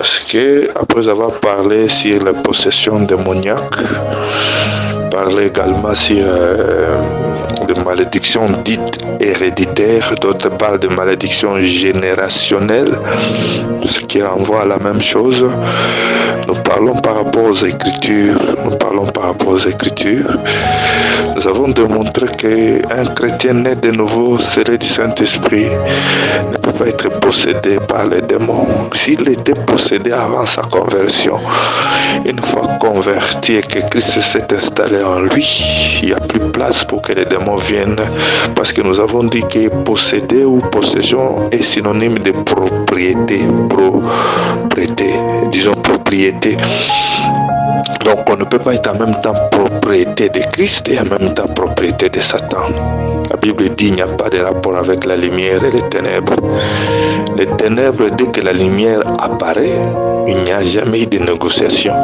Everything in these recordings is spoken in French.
Parce que après avoir parlé sur la possession démoniaque, parler également sur les malédictions dites héréditaires, d'autres parlent de malédictions générationnelles, ce qui renvoie à la même chose. Nous parlons par rapport aux Écritures. Nous avons démontré qu'un chrétien né de nouveau, scellé du Saint-Esprit, ne peut pas être possédé par les démons. S'il était possédé avant sa conversion, une fois converti et que Christ s'est installé en lui, il n'y a plus de place pour que les démons viennent, parce que nous avons dit que posséder ou possession est synonyme de propriété, propriété. Donc on ne peut pas être en même temps propriété de Christ et en même temps propriété de Satan. La Bible dit qu'il n'y a pas de rapport avec la lumière et les ténèbres. Les ténèbres, dès que la lumière apparaît, il n'y a jamais eu de négociation.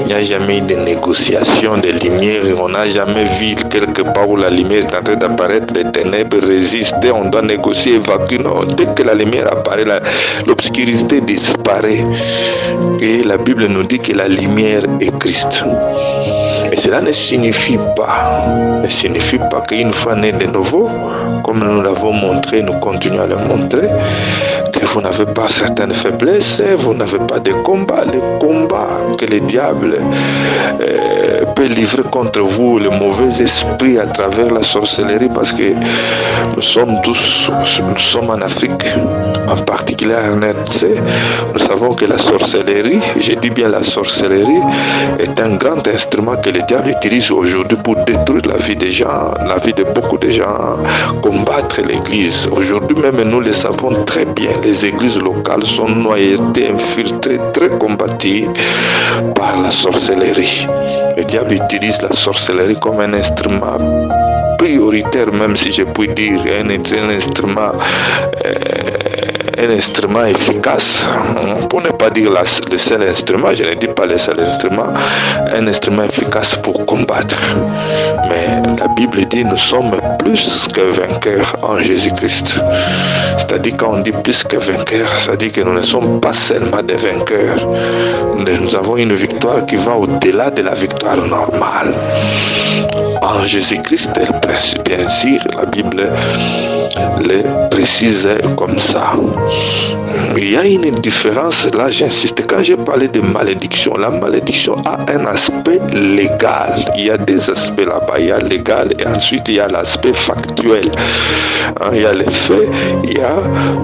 Il n'y a jamais eu de négociation de lumière. On n'a jamais vu quelque part où la lumière est en train d'apparaître, les ténèbres résistent, on doit négocier, évacuer. Non, dès que la lumière apparaît, l'obscurité disparaît. Et la Bible nous dit que la lumière est Christ. Et cela ne signifie pas qu'une fois né de nouveau, comme nous l'avons montré, nous continuons à le montrer, que vous n'avez pas certaines faiblesses, vous n'avez pas de combat. Les combats que le diable peut livrer contre vous, le mauvais esprit à travers la sorcellerie, parce que nous sommes en Afrique, en particulier en RDC. Nous savons que la sorcellerie, je dis bien la sorcellerie, est un grand instrument que le diable utilise aujourd'hui pour détruire la vie des gens, la vie de beaucoup de gens, combattre l'église. Aujourd'hui même, nous le savons très bien, les églises locales sont noyautées, infiltrées, très combattues par la sorcellerie. Le diable utilise la sorcellerie comme un instrument prioritaire, même si je puis dire, un instrument efficace, pour ne pas dire le seul instrument, je ne dis pas le seul instrument, un instrument efficace pour combattre. Mais la Bible dit nous sommes plus que vainqueurs en Jésus-Christ. C'est-à-dire quand on dit plus que vainqueurs, c'est-à-dire que nous ne sommes pas seulement des vainqueurs. Nous avons une victoire qui va au-delà de la victoire normale. En Jésus-Christ, elle précise, bien sûr, la Bible le précise comme ça. Il y a une différence, là j'insiste, quand j'ai parlé de malédiction, la malédiction a un aspect légal. Il y a des aspects là-bas, il y a légal et ensuite il y a l'aspect factuel. Il y a les faits, il y a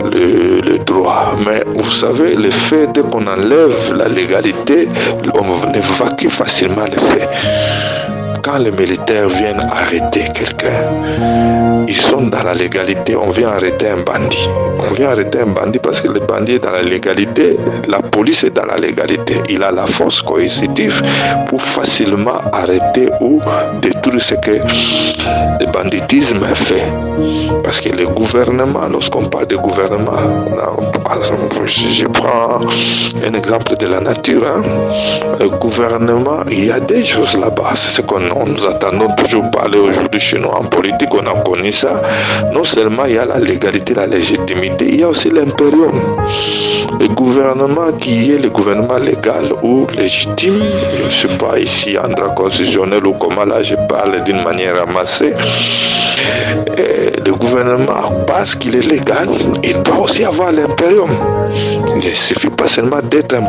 le droit. Mais vous savez, les faits, dès qu'on enlève la légalité, on évacue facilement les faits. Quand les militaires viennent arrêter quelqu'un, ils sont dans la légalité. On vient arrêter un bandit. On vient arrêter un bandit parce que le bandit est dans la légalité. La police est dans la légalité. Il a la force coercitive pour facilement arrêter ou détruire ce que le banditisme fait. Parce que le gouvernement, lorsqu'on parle de gouvernement, je prends un exemple de la nature. Le gouvernement, il y a des choses là-bas. C'est ce qu'on nous attendons toujours parler aujourd'hui chez nous. En politique, on a connu ça. Non seulement il y a la légalité, la légitimité, il y a aussi l'impérium. Le gouvernement qui est le gouvernement légal ou légitime, je ne sais pas ici en droit constitutionnel ou comment, là je parle d'une manière ramassée. Le gouvernement, parce qu'il est légal, il doit aussi avoir l'impérium. Il ne suffit pas seulement d'être un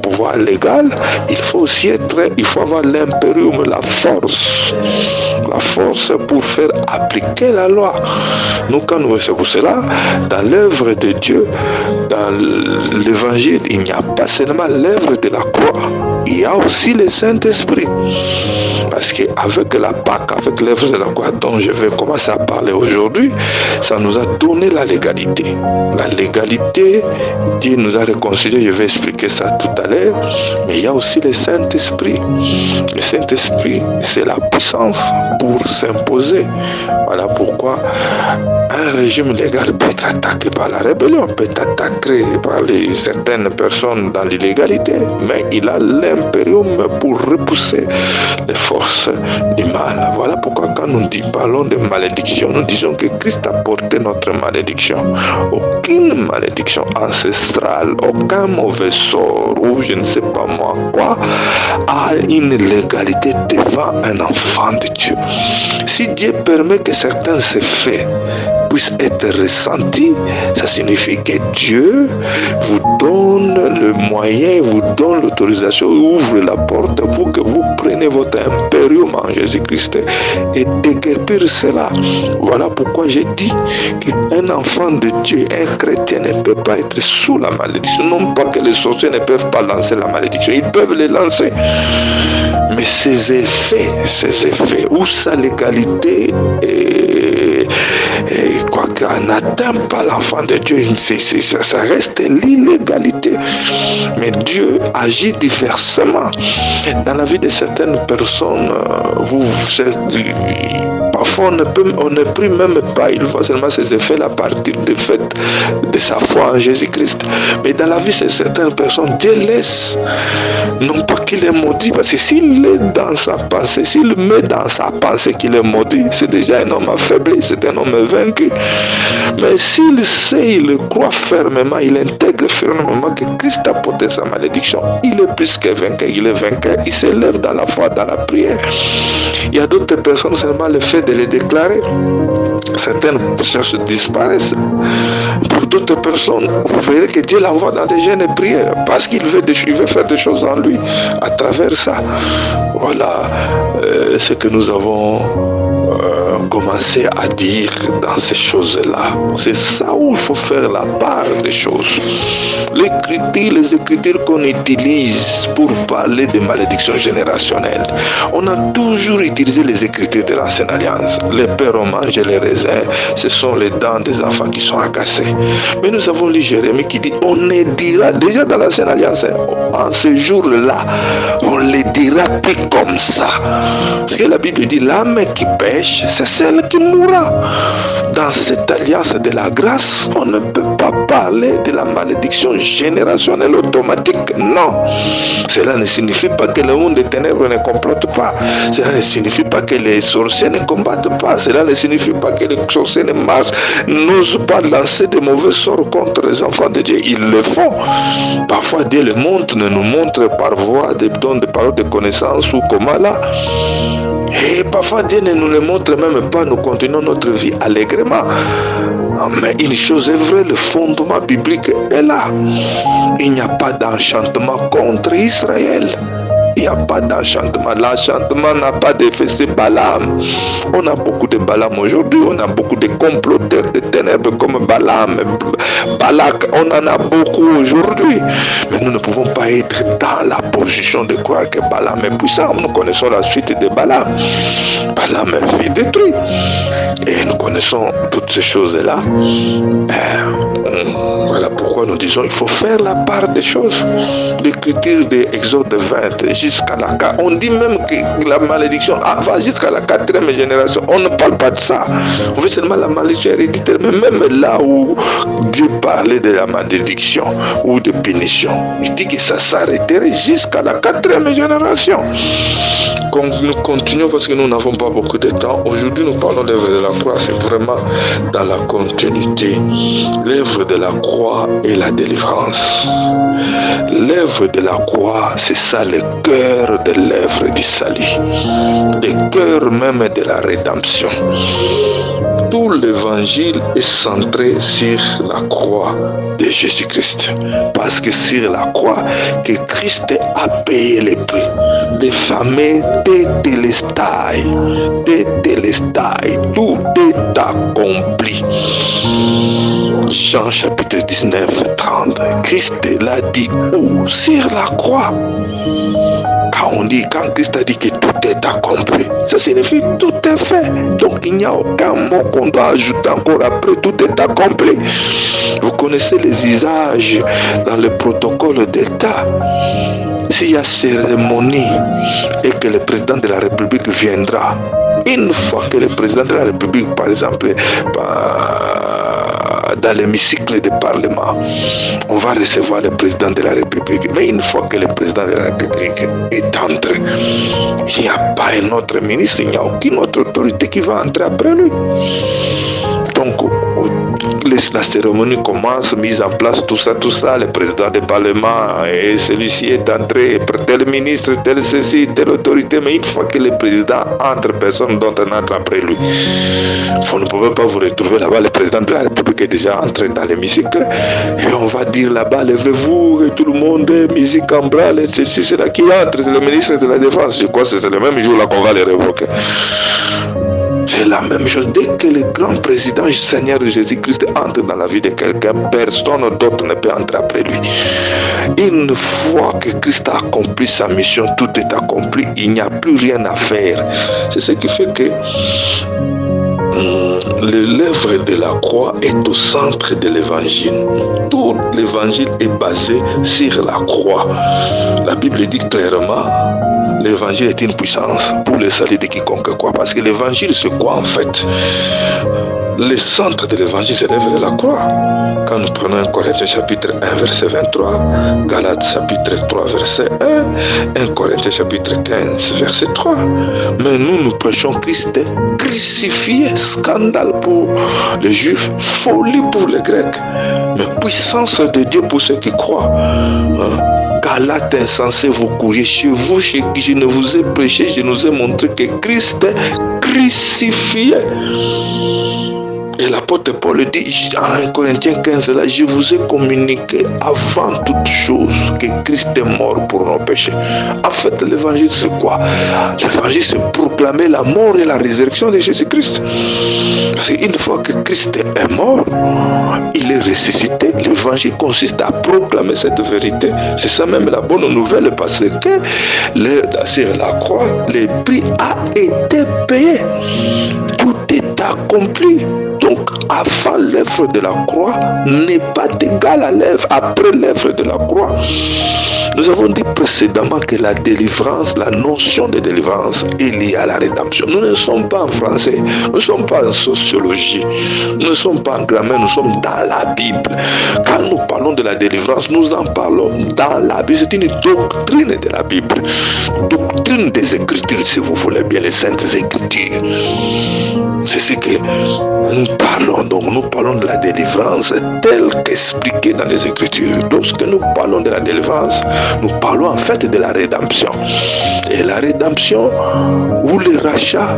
pouvoir légal, il faut avoir l'impérium, la force pour faire appliquer la loi. Nous, quand nous c'est pour cela, dans l'œuvre de Dieu, dans l'évangile, il n'y a pas seulement l'œuvre de la croix, il y a aussi le Saint-Esprit. Parce qu'avec la Pâque, avec l'œuvre de la croix dont je vais commencer à parler aujourd'hui, ça nous a donné la légalité. La légalité, Dieu nous a réconciliés, je vais expliquer ça tout à l'heure, mais il y a aussi le Saint-Esprit. Le Saint-Esprit, c'est la puissance pour s'imposer. Voilà pourquoi un régime légal peut être attaqué par la rébellion, peut être attaqué par certaines personnes dans l'illégalité, mais il a l'impérium pour repousser les forces du mal. Voilà pourquoi quand nous parlons de malédiction, nous disons que Christ a porté notre malédiction. Aucune malédiction en ce ancestral, aucun mauvais sort ou je ne sais pas moi quoi a une légalité devant un enfant de Dieu. Si Dieu permet que certains effets puissent être ressentis, ça signifie que Dieu vous donne le moyen, vous donne l'autorisation, ouvre la porte pour que vous preniez votre impérium en Jésus-Christ et déguerpir cela. Voilà pourquoi j'ai dit qu'un enfant de Dieu, un chrétien ne peut pas être sous la malédiction. Non pas que les sorciers ne peuvent pas lancer la malédiction, ils peuvent les lancer. Mais ces effets, où sa légalité quoi qu'on n'atteint pas l'enfant de Dieu, ça reste l'illégalité. Mais Dieu agit diversement. Dans la vie de certaines personnes, parfois on ne prie même pas, il voit seulement ces effets-là à partir du fait de sa foi en Jésus-Christ. Mais dans la vie de certaines personnes, Dieu laisse, non pas qu'il est maudit, parce que s'il est dans sa pensée, s'il met dans sa pensée qu'il est maudit, c'est déjà un homme affaibli, c'est un homme vaincu. Mais s'il sait, il croit fermement, il intègre fermement que Christ a porté sa malédiction, il est plus que vainqueur, il est vainqueur, il s'élève dans la foi, dans la prière. Il y a d'autres personnes, seulement le fait de les déclarer, certaines choses disparaissent. Pour d'autres personnes, vous verrez que Dieu l'envoie dans des jeûnes et prières parce qu'il veut faire des choses en lui à travers ça. Voilà ce que nous avons commencer à dire dans ces choses-là. C'est ça où il faut faire la part des choses. Les écritures qu'on utilise pour parler de malédiction générationnelle, on a toujours utilisé les écritures de l'Ancienne Alliance. Les pères ont mangé les raisins, ce sont les dents des enfants qui sont agacées. Mais nous avons lu Jérémie qui dit, on ne dira, déjà dans l'Ancienne Alliance, en ce jour-là, on les dira plus comme ça. Parce que la Bible dit, l'âme qui pêche, c'est celle qui mourra. Dans cette alliance de la grâce, on ne peut pas parler de la malédiction générationnelle automatique. Non. Cela ne signifie pas que le monde des ténèbres ne complote pas. Cela ne signifie pas que les sorciers ne combattent pas. Cela ne signifie pas que les sorciers n'osent pas lancer de mauvais sorts contre les enfants de Dieu. Ils le font. Parfois Dieu le montre, nous montre par voie de dons de paroles de connaissance ou comment là. Et parfois Dieu ne nous le montre même pas, nous continuons notre vie allègrement. Mais une chose est vraie, le fondement biblique est là. Il n'y a pas d'enchantement contre Israël. Il n'y a pas d'enchantement. L'enchantement n'a pas d'effet, c'est Balaam. On a beaucoup de Balaam aujourd'hui. On a beaucoup de comploteurs de ténèbres comme Balaam, Balak. On en a beaucoup aujourd'hui. Mais nous ne pouvons pas être dans la position de croire que Balaam est puissant. Nous connaissons la suite de Balaam. Balaam est détruit. Et nous connaissons toutes ces choses-là. Voilà pourquoi nous disons qu'il faut faire la part des choses. L'écriture de Exode 20 jusqu'à la 4. On dit même que la malédiction va jusqu'à la 4e génération. On ne parle pas de ça. On veut seulement la malédiction héréditaire. Mais même là où Dieu parlait de la malédiction ou de punition, il dit que ça s'arrêterait jusqu'à la 4e génération. Nous continuons parce que nous n'avons pas beaucoup de temps. Aujourd'hui, nous parlons de l'œuvre de la croix. C'est vraiment dans la continuité. L'œuvre de la croix et la délivrance. L'œuvre de la croix, c'est ça le cœur de l'œuvre du salut. Le cœur même de la rédemption. Tout l'évangile est centré sur la croix de Jésus-Christ. Parce que sur la croix, que Christ a payé le prix. Les fameux tétélestai, tout est accompli. Jean chapitre 19, 30. Christ l'a dit où? Sur la croix. Quand Christ a dit que tout est accompli, ça signifie tout est fait. Donc il n'y a aucun mot qu'on doit ajouter encore après, tout est accompli. Vous connaissez les usages dans le protocole d'État. S'il y a cérémonie et que le président de la République viendra, une fois que le président de la République, par exemple, dans l'hémicycle du Parlement, on va recevoir le président de la République. Mais une fois que le président de la République est entré, il n'y a pas un autre ministre, il n'y a aucune autre autorité qui va entrer après lui. Donc, la cérémonie commence, mise en place, tout ça, le président du Parlement, et celui-ci est entré, tel ministre, tel ceci, telle autorité, mais une fois que le président entre, personne d'autre n'entre après lui. Vous ne pouvez pas vous retrouver là-bas, le président de la République est déjà entré dans l'hémicycle, et on va dire là-bas, levez-vous, et tout le monde, musique en branle, et ceci, c'est là qui entre, c'est le ministre de la Défense. Je crois que c'est le même jour là qu'on va les révoquer. C'est la même chose. Dès que le grand président Seigneur Jésus-Christ entre dans la vie de quelqu'un, personne d'autre ne peut entrer après lui. Une fois que Christ a accompli sa mission, tout est accompli, il n'y a plus rien à faire. C'est ce qui fait que l'œuvre de la croix est au centre de l'évangile. Tout l'évangile est basé sur la croix. La Bible dit clairement, l'évangile est une puissance pour le salut de quiconque croit. Parce que l'évangile, c'est quoi en fait? Le centre de l'évangile, c'est l'œuvre de la croix. Quand nous prenons 1 Corinthiens chapitre 1 verset 23, Galates chapitre 3 verset 1, 1 Corinthiens chapitre 15 verset 3. Mais nous prêchons Christ crucifié, scandale pour les Juifs, folie pour les Grecs, mais puissance de Dieu pour ceux qui croient. Galates insensés, vous courriez chez vous, chez qui je ne vous ai prêché, je nous ai montré que Christ est crucifié. Et l'apôtre Paul dit en 1 Corinthiens 15, là, je vous ai communiqué avant toute chose que Christ est mort pour nos péchés. En fait, l'évangile c'est quoi? L'évangile c'est proclamer la mort et la résurrection de Jésus-Christ. C'est une fois que Christ est mort, il est ressuscité. L'évangile consiste à proclamer cette vérité. C'est ça même la bonne nouvelle, parce que sur la croix, le prix a été payé. Tout est accompli. Donc, avant l'œuvre de la croix n'est pas égal à l'œuvre après l'œuvre de la croix. Nous avons dit précédemment que la délivrance, la notion de délivrance est liée à la rédemption. Nous ne sommes pas en français, nous ne sommes pas en sociologie, nous ne sommes pas en grammaire, nous sommes dans la Bible. Quand nous parlons de la délivrance, nous en parlons dans la Bible. C'est une doctrine de la Bible, doctrine des Écritures, si vous voulez bien, les Saintes Écritures. C'est ce que nous parlons. Donc nous parlons de la délivrance telle qu'expliquée dans les Écritures. Lorsque nous parlons de la délivrance, nous parlons en fait de la rédemption. Et la rédemption ou le rachat,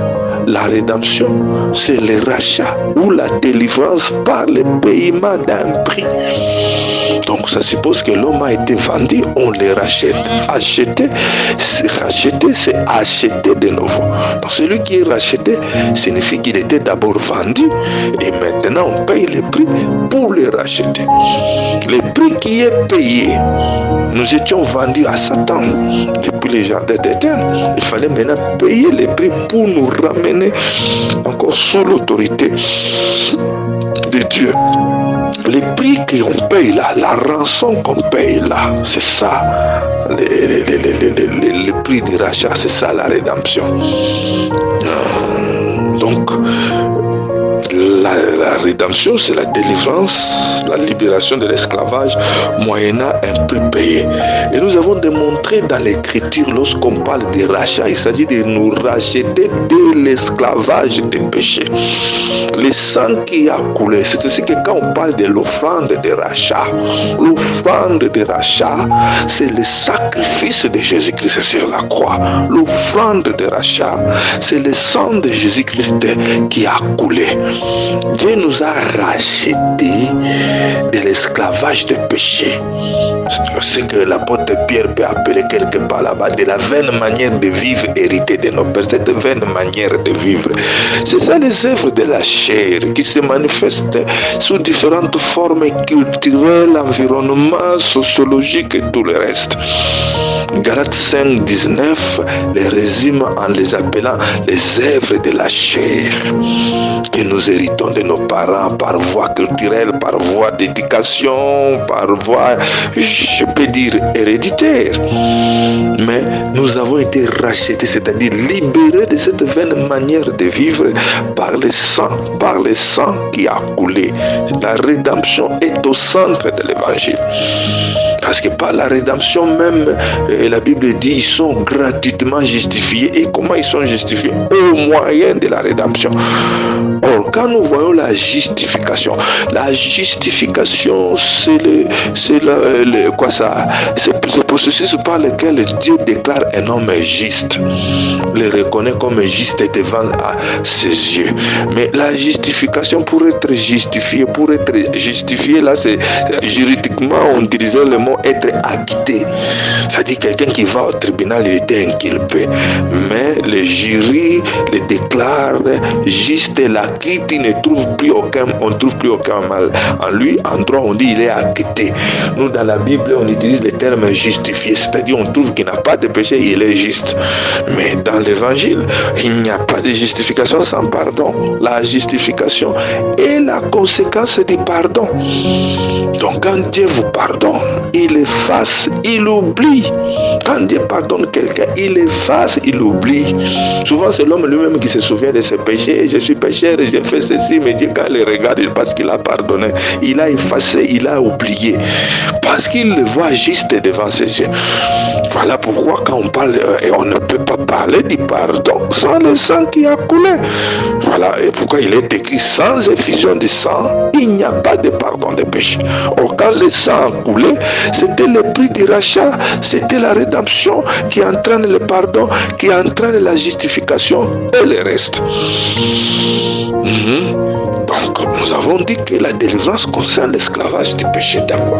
la rédemption, c'est le rachat ou la délivrance par le paiement d'un prix. Donc ça suppose que l'homme a été vendu, on le rachète. Acheter, c'est racheter, c'est acheter de nouveau. Donc celui qui est racheté signifie qu'il était d'abord vendu et maintenant on paye le prix pour le racheter. Le prix qui est payé, nous étions vendus à Satan depuis les jardins d'Éden. Il fallait maintenant payer le prix pour nous ramener encore sous l'autorité de Dieu. Les prix qu'on paye là, la rançon qu'on paye là, c'est ça, le prix du rachat, c'est ça la rédemption. Donc, la rédemption, c'est la délivrance, la libération de l'esclavage moyennant un prix payé. Et nous avons démontré dans l'écriture, lorsqu'on parle de rachat, il s'agit de nous racheter de l'esclavage des péchés. Le sang qui a coulé, c'est ainsi que quand on parle de l'offrande de rachat, l'offrande de rachat, c'est le sacrifice de Jésus-Christ sur la croix. L'offrande de rachat, c'est le sang de Jésus-Christ qui a coulé. Dieu nous a rachetés de l'esclavage des péchés. C'est ce que l'apôtre Pierre peut appeler quelque part là-bas de la vaine manière de vivre héritée de nos pères. Cette vaine manière de vivre, c'est ça les œuvres de la chair qui se manifestent sous différentes formes culturelles, environnement, sociologique et tout le reste. Galates 5, 19 les résume en les appelant les œuvres de la chair que nous héritons de nos parents par voie culturelle, par voie d'éducation, par voie, je peux dire, héréditaire. Mais nous avons été rachetés, c'est-à-dire libérés de cette vaine manière de vivre par le sang qui a coulé. La rédemption est au centre de l'évangile. Parce que par la rédemption même, la Bible dit, ils sont gratuitement justifiés. Et comment ils sont justifiés? Au moyen de la rédemption. Or, Alors quand nous voyons la justification c'est quoi ça? C'est le processus par lequel Dieu déclare un homme juste, le reconnaît comme juste devant ses yeux. Mais la justification, pour être justifié là, c'est juridiquement on utilisait le mot être acquitté. C'est-à-dire quelqu'un qui va au tribunal, il était inculpé, mais le jury le déclare juste et l'acquitte, on ne trouve plus aucun mal en lui. En droit on dit il est acquitté. Nous dans la Bible on utilise le terme justifié, c'est-à-dire on trouve qu'il n'a pas de péché, il est juste. Mais dans l'évangile il n'y a pas de justification sans pardon. La justification est la conséquence du pardon. Donc quand Dieu vous pardonne, il efface, il oublie. Quand Dieu pardonne quelqu'un, il efface, il oublie. Souvent c'est l'homme lui-même qui se souvient de ses péchés. Je suis pécheur, j'ai fait ceci, mais Dieu quand il regarde, parce qu'il a pardonné, il a effacé, il a oublié, parce qu'il le voit juste devant ses yeux. Voilà pourquoi quand on parle, et on ne peut pas parler du pardon sans le sang qui a coulé. Voilà, et pourquoi il est écrit sans effusion de sang, il n'y a pas de pardon des péchés. Or quand le sang a coulé, c'était le prix du rachat, c'était la rédemption qui entraîne le pardon, qui entraîne la justification et le reste. Donc nous avons dit que la délivrance concerne l'esclavage du péché d'abord.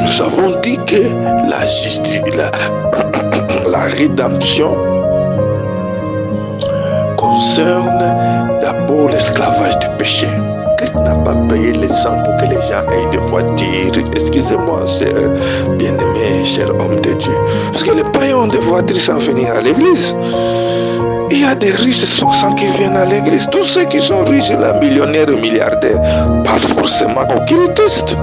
Nous avons dit que la rédemption concerne d'abord l'esclavage du péché. Christ n'a pas payé le sang pour que les gens aient des voitures. Excusez-moi, bien-aimé, cher homme de Dieu. Parce que les païens ont des voitures sans venir à l'église. Il y a des riches sans qui viennent à l'église. Tous ceux qui sont riches, là, millionnaires et milliardaires, pas forcément occultistes.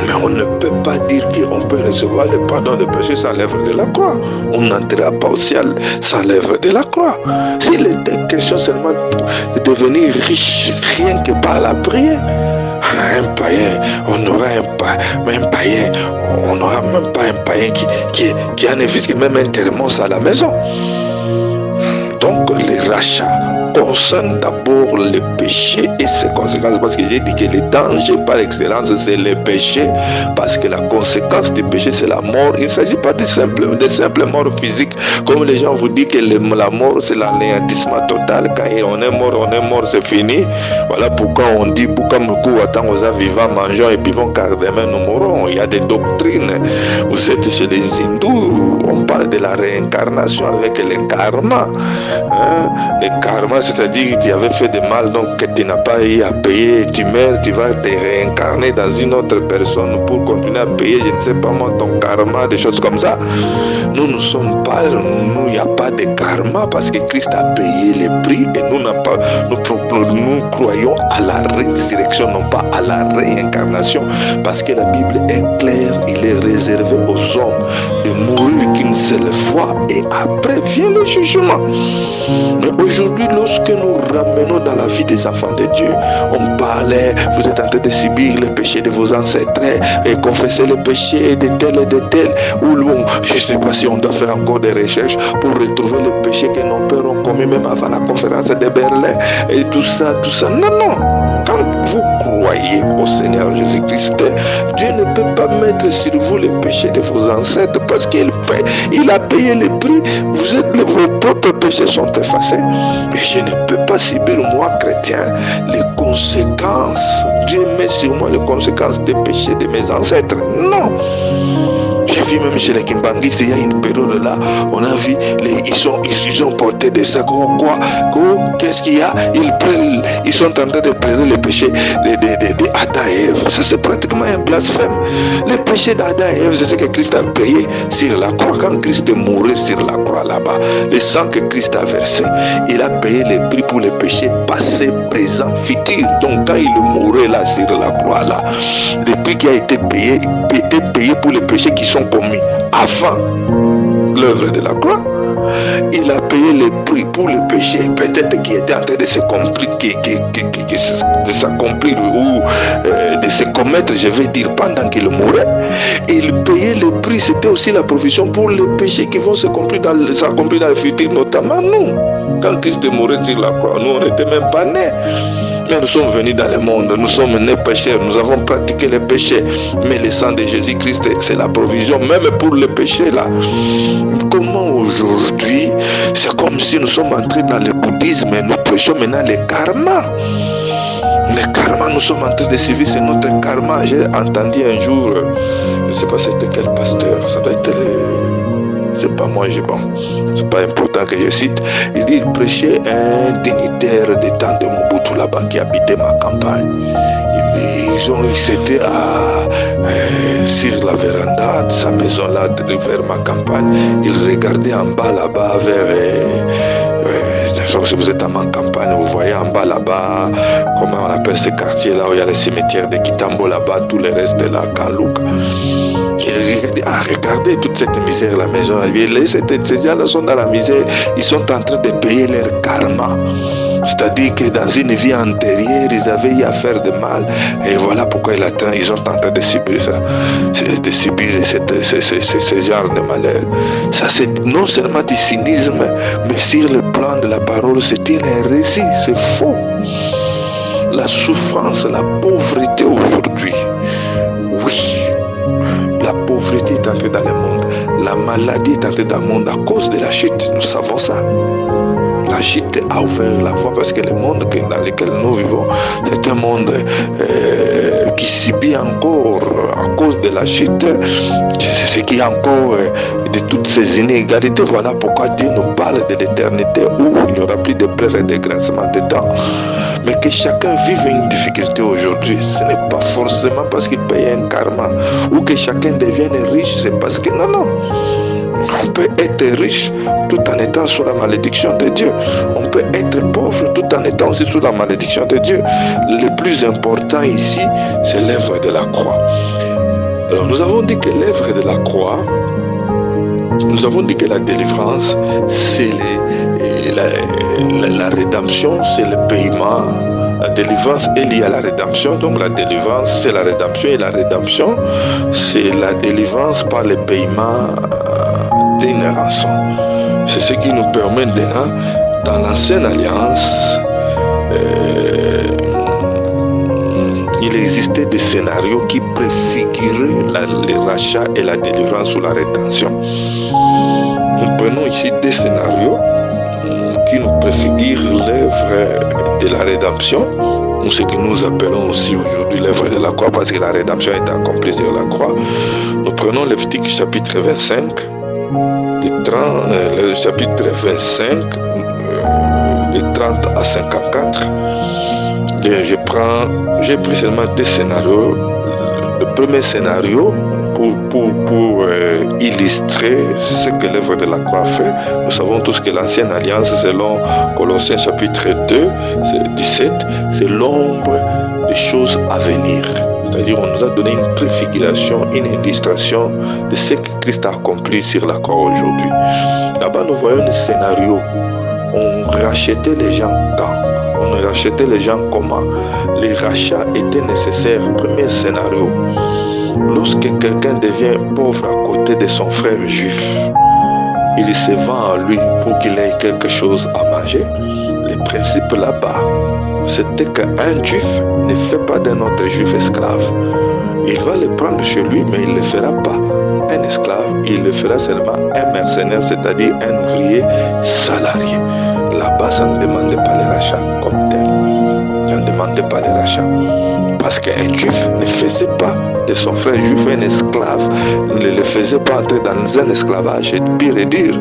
Mais on ne peut pas dire qu'on peut recevoir le pardon des péchés sans l'œuvre de la croix. On n'entrera pas au ciel sans l'œuvre de la croix. S'il était question seulement de devenir riche, rien que par la prière, un païen, on n'aura un païen, on n'aura même pas un païen qui a un fils qui même un thermos à la maison. Donc les rachats concernent d'abord le péché et ses conséquences, parce que j'ai dit que le danger par excellence c'est le péché, parce que la conséquence du péché c'est la mort. Il ne s'agit pas de simple mort physique, comme les gens vous disent que la mort c'est l'anéantissement total. Quand on est mort, c'est fini. Voilà pourquoi on dit pourquoi attends aux vivants, mangeons et buvons car demain nous mourrons. Il y a des doctrines. Vous êtes chez les hindous, on parle de la réincarnation avec le karma. Le karma, c'est-à-dire que tu avais fait de mal, donc que tu n'as pas eu à payer, tu meurs, tu vas te réincarner dans une autre personne pour continuer à payer, je ne sais pas moi, ton karma, des choses comme ça. Nous ne sommes pas, il n'y a pas de karma parce que Christ a payé le prix et nous croyons à la résurrection, non pas à la réincarnation, parce que la Bible est claire, il est réservé aux hommes de mourir qu'une seule fois et après vient le jugement. Mais aujourd'hui, lorsque nous ramenons dans la vie des enfants de Dieu, on parlait, vous êtes en train de subir le péché de vos ancêtres et confesser le péché de tel et de tel, ou je ne sais pas si on doit faire encore des recherches pour retrouver le péché que nos pères ont commis même avant la conférence de Berlin et tout ça. Non. Quand vous croyez au Seigneur Jésus-Christ, Dieu ne peut pas mettre sur vous le péché de vos ancêtres parce qu'il a payé le prix. Vos propres péchés sont effacés. Et je ne peux pas subir, moi, chrétien, les conséquences. Dieu met sur moi les conséquences des péchés de mes ancêtres. Non. J'ai vu même chez les Kimbanguis, il y a une période là, on a vu, ils ont porté des sacs, qu'est-ce qu'il y a? Ils sont en train de prêcher le péché d'Adam et Ève. Ça c'est pratiquement un blasphème. Le péché d'Adam et Ève, c'est ce que Christ a payé sur la croix. Quand Christ est mort sur la croix là-bas, le sang que Christ a versé, il a payé le prix pour les péchés passés, présents, futurs. Donc quand il mourait là sur la croix là, le prix qui a été payé était payé pour les péchés qui sont commis avant l'œuvre de la croix. Il a payé le prix pour le péché, peut-être qui était en train de s'accomplir, ou de se commettre, je vais dire, pendant qu'il mourait. Il payait le prix, c'était aussi la provision pour les péchés qui vont s'accomplir dans le futur, notamment nous. Quand Christ est mort sur la croix, nous on n'était même pas nés. Mais nous sommes venus dans le monde, nous sommes nés pécheurs, nous avons pratiqué les péchés. Mais le sang de Jésus-Christ, c'est la provision, même pour les péchés là. Comment aujourd'hui, c'est comme si nous sommes entrés dans le bouddhisme et nous prêchons maintenant le karma. Le karma, nous sommes en train de suivre, c'est notre karma. J'ai entendu un jour, je ne sais pas c'était quel pasteur, ça doit être c'est pas moi, c'est pas important que je cite. Il dit, il prêchait un dignitaire des temps de Mobutu là-bas qui habitait ma campagne. C'était sur la véranda de sa maison là, vers ma campagne. Il regardait en bas là-bas si vous êtes à ma campagne, vous voyez en bas là-bas, comment on appelle ce quartier là où il y a les cimetières de Kitambo là-bas, tout le reste là, Kalouka. Il regardait, regardez toute cette misère, la maison. Ces gens-là sont dans la misère, ils sont en train de payer leur karma. C'est-à-dire que dans une vie antérieure, ils avaient eu à faire de mal. Et voilà pourquoi ils sont en train de subir ça. De subir ce genre de malheur. Ça, c'est non seulement du cynisme, mais sur le plan de la parole, c'est une hérésie, c'est faux. La souffrance, la pauvreté aujourd'hui. Oui. La pauvreté est entrée dans le monde. La maladie est entrée dans le monde à cause de la chute. Nous savons ça. La chute a ouvert la voie parce que le monde dans lequel nous vivons, c'est un monde qui subit encore à cause de la chute. C'est ce qui est encore de toutes ces inégalités. Voilà pourquoi Dieu nous parle de l'éternité où il n'y aura plus de pleurs et de grincements de dents. Mais que chacun vive une difficulté aujourd'hui, ce n'est pas forcément parce qu'il paye un karma ou que chacun devienne riche, c'est parce que non. On peut être riche tout en étant sous la malédiction de Dieu. On peut être pauvre tout en étant aussi sous la malédiction de Dieu. Le plus important ici, c'est l'œuvre de la croix. Alors nous avons dit que l'œuvre de la croix, nous avons dit que la délivrance, c'est la rédemption, c'est le paiement. La délivrance est liée à la rédemption, donc la délivrance c'est la rédemption et la rédemption c'est la délivrance par le paiement d'une rançon. C'est ce qui nous permet maintenant, dans l'ancienne alliance, il existait des scénarios qui préfiguraient le rachat et la délivrance ou la rédemption. Nous prenons ici des scénarios qui nous préfigurent l'œuvre de la rédemption, ou ce que nous appelons aussi aujourd'hui l'œuvre de la croix, parce que la rédemption est accomplie sur la croix. Nous prenons Lévitique chapitre 25, le chapitre 25, de 30 à 54. J'ai pris seulement deux scénarios. Le premier scénario, pour illustrer ce que l'œuvre de la croix fait. Nous savons tous que l'ancienne alliance, selon Colossiens chapitre 2, 17, c'est l'ombre des choses à venir. C'est-à-dire, on nous a donné une préfiguration, une illustration de ce que Christ a accompli sur la croix aujourd'hui. Là-bas, nous voyons un scénario. On rachetait les gens quand? On rachetait les gens comment? Les rachats étaient nécessaires. Premier scénario. Lorsque quelqu'un devient pauvre à côté de son frère juif, il se vend à lui pour qu'il ait quelque chose à manger. Le principe là-bas, c'était qu'un juif ne fait pas d'un autre juif esclave. Il va le prendre chez lui, mais il ne le fera pas un esclave, il le fera seulement un mercenaire, c'est-à-dire un ouvrier salarié. Là-bas, ça ne demandait pas les rachats comme tel. Ça ne demandait pas les rachats. Parce qu'un juif ne faisait pas de son frère juif un esclave, ne le faisait pas entrer dans un esclavage, et pire et dire.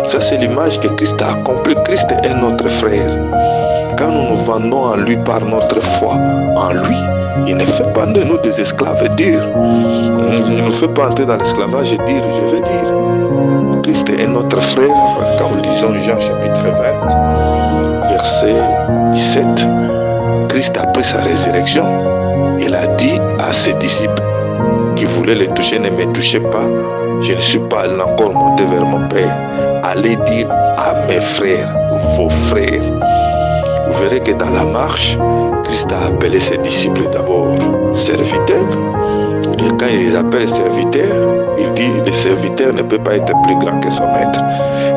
Ça, c'est l'image que Christ a accomplie. Christ est notre frère. Quand nous nous vendons en lui par notre foi, en lui, il ne fait pas de nous des esclaves et dire. Il ne nous fait pas entrer dans l'esclavage et dire, je veux dire. Christ est notre frère. Quand nous lisons Jean chapitre 20, verset 17, Christ après sa résurrection, il a dit à ses disciples, qui voulaient les toucher ne me touchaient pas. Je ne suis pas encore monté vers mon Père. Allez dire à mes frères, vos frères. Vous verrez que dans la marche, Christ a appelé ses disciples d'abord serviteurs. Et quand il les appelle serviteurs, il dit le serviteur ne peut pas être plus grand que son maître.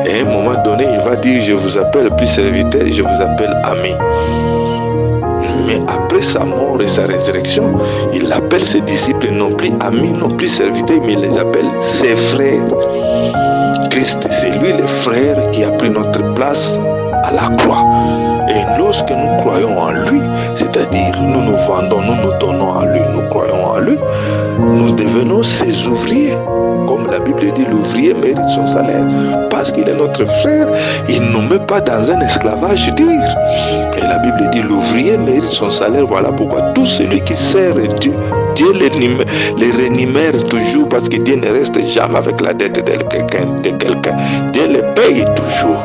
Et à un moment donné, il va dire je vous appelle plus serviteur, je vous appelle ami. Mais après sa mort et sa résurrection, il appelle ses disciples non plus amis, non plus serviteurs, mais il les appelle ses frères. Christ, c'est lui le frère qui a pris notre place à la croix. Et lorsque nous croyons en lui, c'est-à-dire nous nous vendons, nous nous donnons à lui, nous croyons en lui, nous devenons ses ouvriers. Comme la Bible dit, l'ouvrier mérite son salaire. Parce qu'il est notre frère, il ne nous met pas dans un esclavage dur. Et la Bible dit, l'ouvrier mérite son salaire. Voilà pourquoi tout celui qui sert Dieu, Dieu les rémunère toujours, parce que Dieu ne reste jamais avec la dette de quelqu'un. Dieu les paye toujours.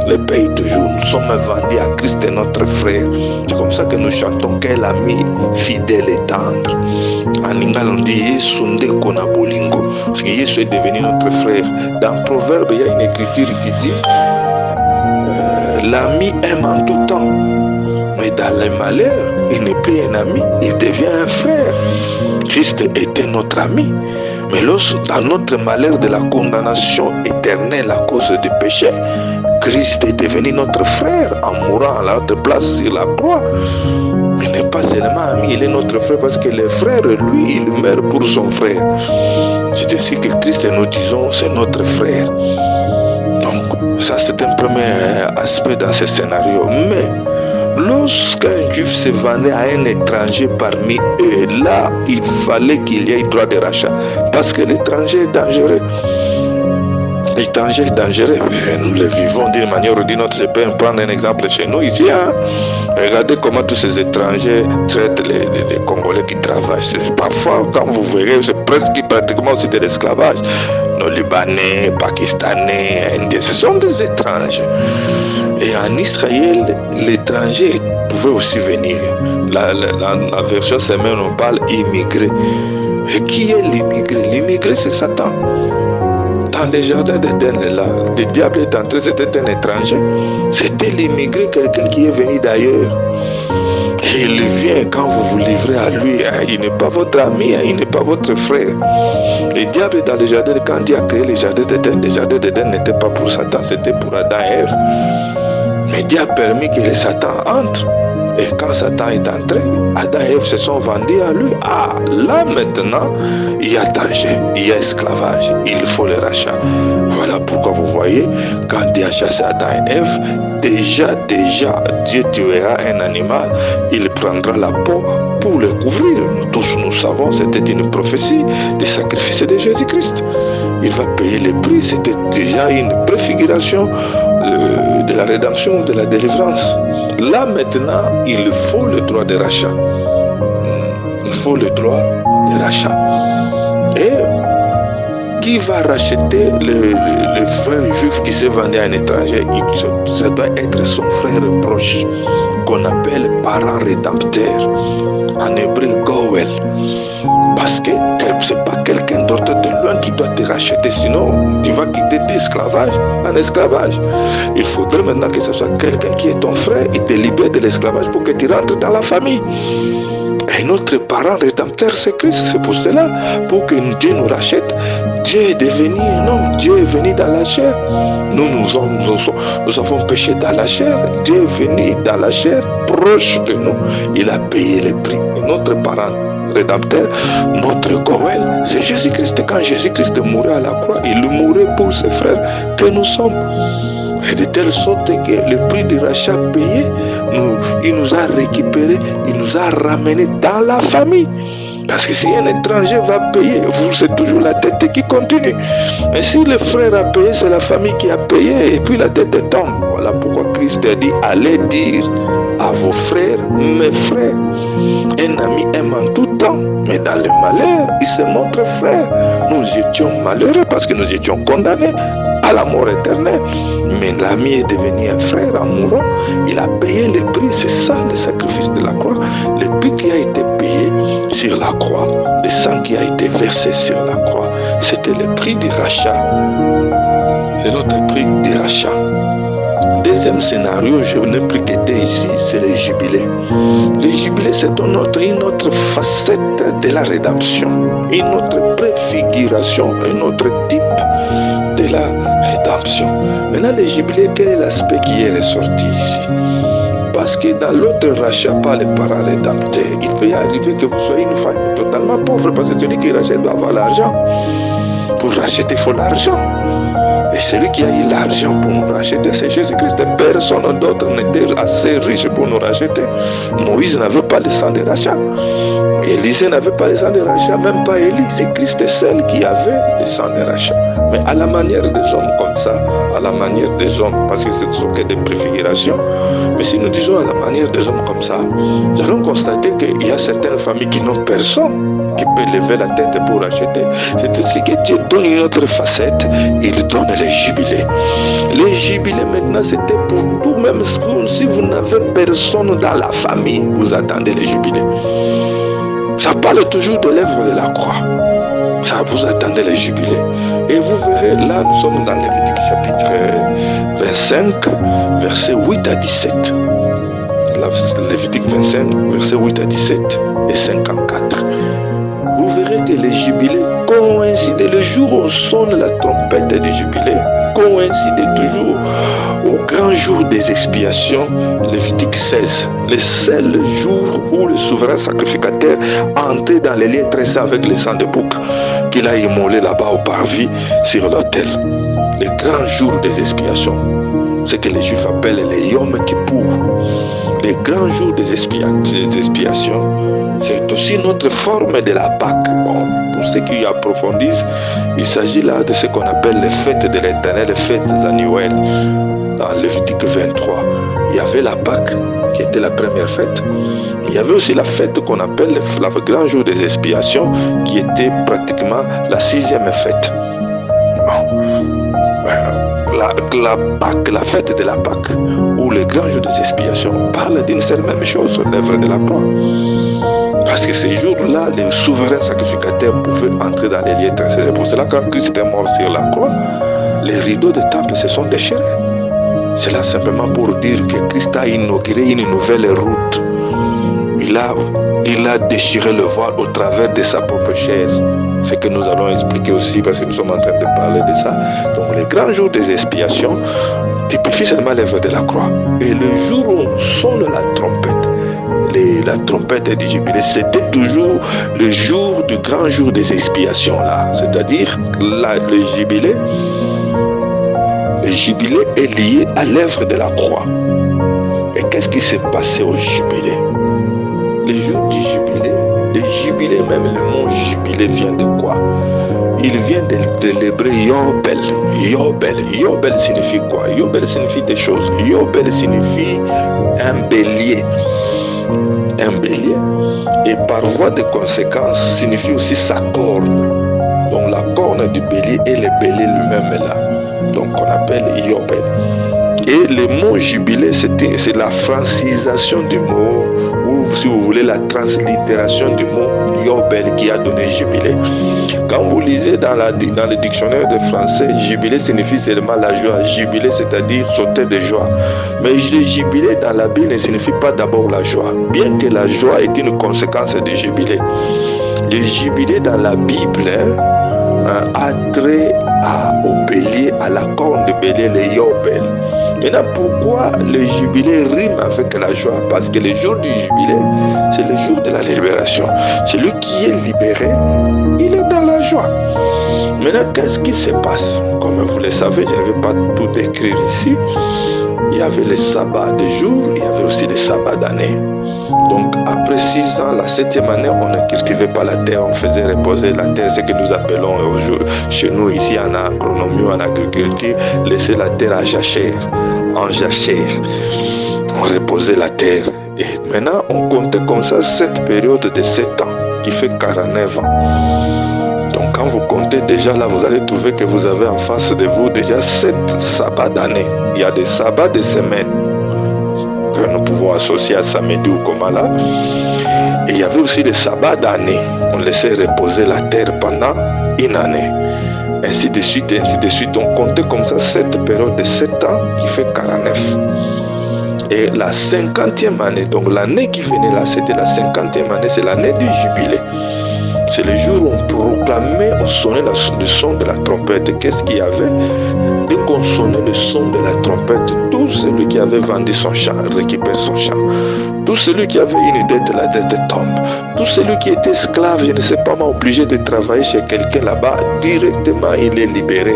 Les paye toujours. Nous sommes vendus à Christ et notre frère. C'est comme ça que nous chantons quel ami fidèle et tendre. En Lingala on dit Yesu ndeko na bolingo. Parce que Yesu est devenu notre frère. Dans Proverbe, il y a une écriture qui dit l'ami aime en tout temps. Mais dans les malheurs, il n'est plus un ami, il devient un frère. Christ était notre ami. Mais dans notre malheur de la condamnation éternelle à cause du péché, Christ est devenu notre frère en mourant à notre place sur la croix. Il n'est pas seulement ami, il est notre frère parce que le frère, lui, il meurt pour son frère. C'est ainsi que Christ, nous disons, c'est notre frère. Donc, ça c'est un premier aspect dans ce scénario. Mais lorsqu'un juif se vendait à un étranger parmi eux, là, il fallait qu'il y ait droit de rachat. Parce que l'étranger est dangereux. L'étranger est dangereux. Nous le vivons d'une manière ou d'une autre. Je peux prendre un exemple chez nous ici. Regardez comment tous ces étrangers traitent les Congolais qui travaillent. Parfois, quand vous verrez, c'est presque pratiquement aussi de l'esclavage. Nos Libanais, Pakistanais, Indiens, ce sont des étrangers. Et en Israël, l'étranger pouvait aussi venir. La version semaine, on parle immigré. Et qui est l'immigré? L'immigré, c'est Satan. Dans les jardins d'Éden, là, le diable est entré, c'était un étranger. C'était l'immigré, quelqu'un qui est venu d'ailleurs. Et il vient quand vous vous livrez à lui. Il n'est pas votre ami, il n'est pas votre frère. Le diable dans les jardins, quand Dieu a créé les jardins d'Éden n'étaient pas pour Satan, c'était pour Adam et Ève. Mais Dieu a permis que les Satan entre. Et quand Satan est entré, Adam et Ève se sont vendus à lui. Ah, là maintenant, il y a danger, il y a esclavage, il faut le rachat. Voilà pourquoi vous voyez, quand Dieu a chassé Adam et Ève, déjà, Dieu tuera un animal, il prendra la peau pour le couvrir. Nous tous, nous savons, c'était une prophétie du sacrifice de Jésus-Christ. Il va payer le prix, c'était déjà une préfiguration de la rédemption, de la délivrance. Là maintenant, il faut le droit de rachat. Il faut le droit de rachat. Et qui va racheter le frère juif qui s'est vendu à un étranger? Ça doit être son frère proche, qu'on appelle parent rédempteur. En hébreu, Goel. Parce que c'est pas quelqu'un d'autre de loin qui doit te racheter, sinon tu vas quitter d'esclavage en esclavage. Il faudrait maintenant que ce soit quelqu'un qui est ton frère, il te libère de l'esclavage pour que tu rentres dans la famille. Et notre parent rédempteur, c'est Christ. C'est pour cela, pour que Dieu nous rachète, Dieu est devenu un homme, Dieu est venu dans la chair. Nous avons péché dans la chair, Dieu est venu dans la chair, proche de nous. Il a payé le prix. Et notre parent rédempteur, notre Goël, c'est Jésus-Christ. Quand Jésus-Christ mourait à la croix, il mourait pour ses frères que nous sommes. Et de telle sorte que le prix du rachat payé, il nous a récupérés, il nous a ramenés dans la famille. Parce que si un étranger va payer, c'est toujours la dette qui continue. Mais si le frère a payé, c'est la famille qui a payé et puis la dette tombe. Voilà pourquoi Christ a dit, allez dire à vos frères, mes frères. Un ami aime en tout temps, mais dans le malheur, il se montre frère. Nous étions malheureux parce que nous étions condamnés à la mort éternelle. Mais l'ami est devenu un frère amoureux. Il a payé le prix. C'est ça le sacrifice de la croix. Le prix qui a été payé sur la croix. Le sang qui a été versé sur la croix. C'était le prix du rachat. C'est notre prix du rachat. Deuxième scénario, je n'ai plus qu'été ici, c'est les jubilés. Les jubilés, c'est une autre facette de la rédemption, une autre préfiguration, un autre type de la rédemption. Maintenant, les jubilés, quel est l'aspect qui est ressorti ici? Parce que dans l'autre rachat par les parents rédempteurs, il peut y arriver que vous soyez une famille totalement pauvre, parce que celui qui rachète doit avoir l'argent. Pour racheter, il faut l'argent. Et celui qui a eu l'argent pour nous racheter, c'est Jésus-Christ. Personne d'autre n'était assez riche pour nous racheter. Moïse n'avait pas le sang de rachat. Élisée n'avait pas le sang de rachat, même pas Élie. C'est Christ seul qui avait le sang de rachat. Mais à la manière des hommes comme ça, à la manière des hommes, parce que ce ne sont que des préfigurations, mais si nous disons à la manière des hommes comme ça, nous allons constater qu'il y a certaines familles qui n'ont personne qui peut lever la tête pour acheter. C'est ainsi que Dieu donne une autre facette, il donne les jubilés. Les jubilés maintenant, c'était pour tout, même si vous n'avez personne dans la famille, vous attendez les jubilés. Ça parle toujours de l'œuvre de la croix. Ça, vous attendez les jubilés. Et vous verrez, là, nous sommes dans Lévitique chapitre 25, versets 8 à 17. Lévitique 25, versets 8 à 17 et 54. Vous verrez que les jubilés coïncident. Le jour où on sonne la trompette des jubilés, coïncide toujours au grand jour des expiations, Lévitique 16. Le seul jour où le souverain sacrificateur entrait dans les lieux très saints avec le sang de bouc qu'il a immolé là-bas au parvis sur l'autel. Le grand jour des expiations. Ce que les Juifs appellent les Yom Kippour. Le grand jour des expiations. C'est aussi notre forme de la Pâque. Bon, pour ceux qui approfondissent, il s'agit là de ce qu'on appelle les fêtes de l'Éternel, les fêtes annuelles. Dans Lévitique 23, il y avait la Pâque, qui était la première fête. Il y avait aussi la fête qu'on appelle le grand jour des expiations, qui était pratiquement la 6e fête. Bon. La Pâque, la fête de la Pâque, ou le grand jour des expiations, parle d'une seule même chose, l'œuvre de la croix. Parce que ces jours-là, les souverains sacrificateurs pouvaient entrer dans les lieux très saints. C'est pour cela que quand Christ est mort sur la croix, les rideaux des temples se sont déchirés. C'est là simplement pour dire que Christ a inauguré une nouvelle route. Il a déchiré le voile au travers de sa propre chair. Ce que nous allons expliquer aussi parce que nous sommes en train de parler de ça. Donc les grands jours des expiations typifient seulement l'œuvre de la croix. Et le jour où on sonne la trompette des jubilés, c'était toujours le jour du grand jour des expiations là. C'est-à-dire le jubilé est lié à l'œuvre de la croix. Et qu'est-ce qui s'est passé au jubilé? Le jour du jubilé, le jubilé, même le mot jubilé vient de quoi? Il vient de l'hébreu Yobel. Yobel signifie quoi? Yobel signifie des choses. Yobel signifie un bélier. Un bélier. Et par voie de conséquence signifie aussi sa corne. Donc la corne du bélier et le bélier lui-même est là. Donc on appelle Yobel. Et le mot jubilé, c'est la francisation du mot, ou si vous voulez la translittération du mot Yobel qui a donné jubilé. Quand vous lisez dans le dictionnaire de français, jubilé signifie seulement la joie. Jubilé, c'est-à-dire sauter de joie. Mais le jubilé dans la Bible ne signifie pas d'abord la joie, bien que la joie est une conséquence du jubilé. Le jubilé dans la Bible a trait au bélier, à la corne de bélier, le Yobel. Maintenant, pourquoi le jubilé rime avec la joie? Parce que le jour du jubilé, c'est le jour de la libération. Celui qui est libéré, il est dans la joie. Maintenant, qu'est-ce qui se passe? Comme vous le savez, je ne vais pas tout décrire ici. Il y avait les sabbats de jour, il y avait aussi les sabbats d'année. Donc, après 6 ans, la 7e année, on ne cultivait pas la terre, on faisait reposer la terre, ce que nous appelons chez nous ici en agronomie, en agriculture, laisser la terre en jachère. On reposait la terre. Et maintenant, on comptait comme ça cette période de 7 ans, qui fait 49 ans. Donc quand vous comptez déjà là, vous allez trouver que vous avez en face de vous déjà 7 sabbats d'année. Il y a des sabbats de semaine que nous pouvons associer à samedi ou comme là. Et il y avait aussi des sabbats d'année. On laissait reposer la terre pendant une année. Ainsi de suite, et ainsi de suite. On comptait comme ça cette période de 7 ans qui fait 49. Et la 50e année, donc l'année qui venait là, c'était la 50e année, c'est l'année du jubilé. C'est le jour où on proclamait, on sonnait le son de la trompette. Qu'est-ce qu'il y avait? Dès qu'on sonnait le son de la trompette, tout celui qui avait vendu son champ récupère son champ. Tout celui qui avait une dette, la dette tombe. Tout celui qui était esclave, je ne sais pas, obligé de travailler chez quelqu'un là-bas, directement il est libéré.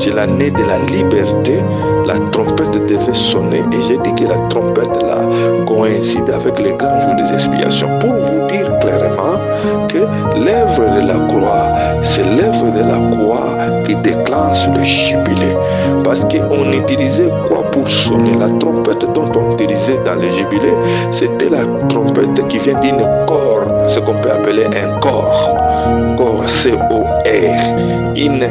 C'est l'année de la liberté. La trompette devait sonner et j'ai dit que la trompette là coïncide avec les grands jours des expiations pour vous dire clairement que l'œuvre de la croix, c'est l'œuvre de la croix qui déclenche le jubilé. Parce qu'on utilisait quoi pour sonner? La trompette dont on utilisait dans le jubilé, c'était la trompette qui vient d'une corde, ce qu'on peut appeler un corps. Corps, C-O-R. Une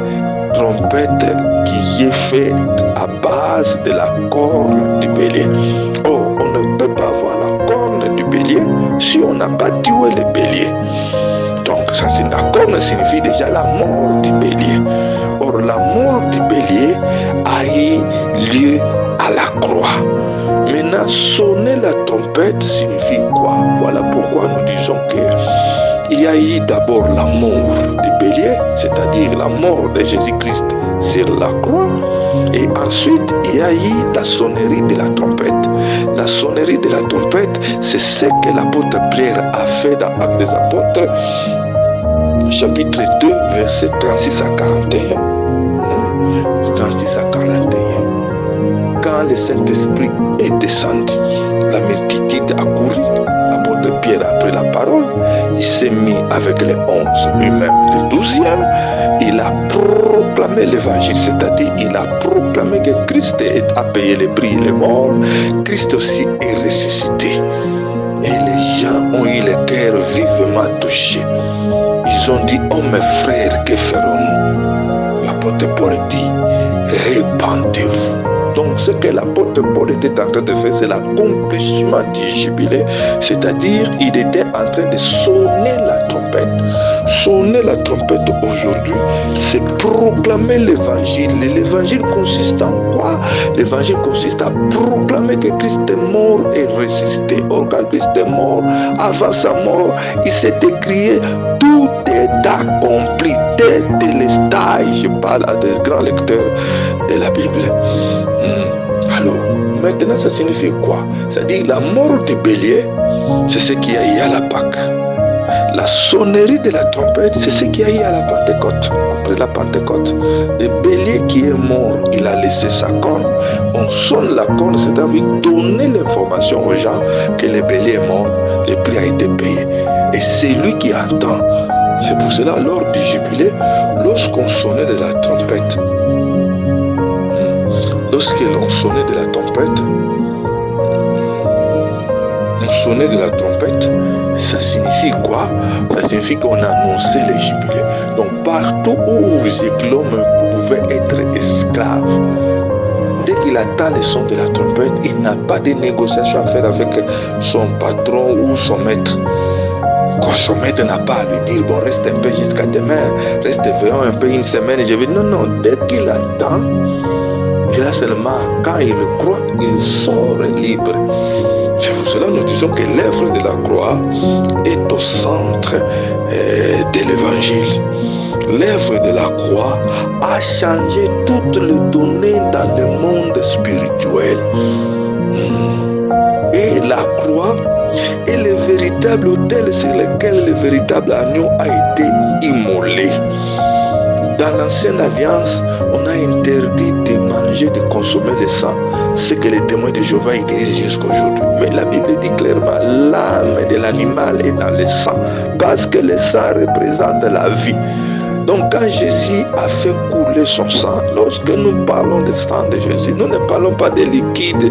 trompette qui est faite à base de la corne du bélier. Or, on ne peut pas avoir la corne du bélier si on n'a pas tué le bélier. Donc, ça, la corne signifie déjà la mort du bélier. Or, la mort du bélier a eu lieu à la croix. Maintenant, sonner la trompette signifie quoi? Voilà pourquoi nous disons que il y a eu d'abord la mort du bélier, c'est-à-dire la mort de Jésus-Christ sur la croix. Et ensuite, il y a eu la sonnerie de la trompette. La sonnerie de la trompette, c'est ce que l'apôtre Pierre a fait dans Actes des Apôtres, chapitre 2, versets 36 à 41. 36 à 41. Quand le Saint-Esprit est descendu, la multitude a couru. L'apôtre Pierre a pris la parole, il s'est mis avec les 11, lui-même le 12e, il a proclamé l'évangile, c'est-à-dire il a proclamé que Christ a payé le prix, il est mort, Christ aussi est ressuscité. Et les gens ont eu le cœur vivement touché. Ils ont dit, oh mes frères, que ferons-nous? L'apôtre Paul dit, répandez-vous. Donc ce que l'apôtre Paul était en train de faire, c'est l'accomplissement du jubilé, c'est-à-dire il était en train de sonner la trompette. Sonner la trompette aujourd'hui, c'est proclamer l'évangile. L'évangile consiste en quoi? L'évangile consiste à proclamer que Christ est mort et ressuscité. Or, quand Christ est mort, avant sa mort, il s'est écrié tout est accompli. Dès les stages, je parle à des grands lecteurs de la Bible. Alors, maintenant, ça signifie quoi? C'est-à-dire la mort du bélier, c'est ce qu'il y a eu à la Pâque. La sonnerie de la trompette, c'est ce qu'il y a eu à la Pentecôte. Après la Pentecôte, le bélier qui est mort, il a laissé sa corne. On sonne la corne, c'est-à-dire donner l'information aux gens que le bélier est mort, le prix a été payé. Et c'est lui qui entend. C'est pour cela, lors du jubilé, lorsqu'on sonnait de la trompette, lorsque l'on sonnait de la trompette, ça signifie quoi? Ça signifie qu'on annonçait le jubilé. Donc partout où l'homme pouvait être esclave, dès qu'il attend le son de la trompette, il n'a pas de négociation à faire avec son patron ou son maître. Quand son maître n'a pas à lui dire, bon, reste un peu jusqu'à demain, reste veillant un peu une semaine, je vais. Non, dès qu'il attend, et là seulement, quand il le croit, il sort libre. C'est pour cela que nous disons que l'œuvre de la croix est au centre de l'évangile. L'œuvre de la croix a changé toutes les données dans le monde spirituel. Et la croix est le véritable autel sur lequel le véritable agneau a été immolé. Dans l'ancienne alliance, on a interdit de manger, de consommer le sang, ce que les témoins de Jéhovah utilisent jusqu'à aujourd'hui. Mais la Bible dit clairement, l'âme de l'animal est dans le sang, parce que le sang représente la vie. Donc quand Jésus a fait couler son sang, lorsque nous parlons du sang de Jésus, nous ne parlons pas des liquides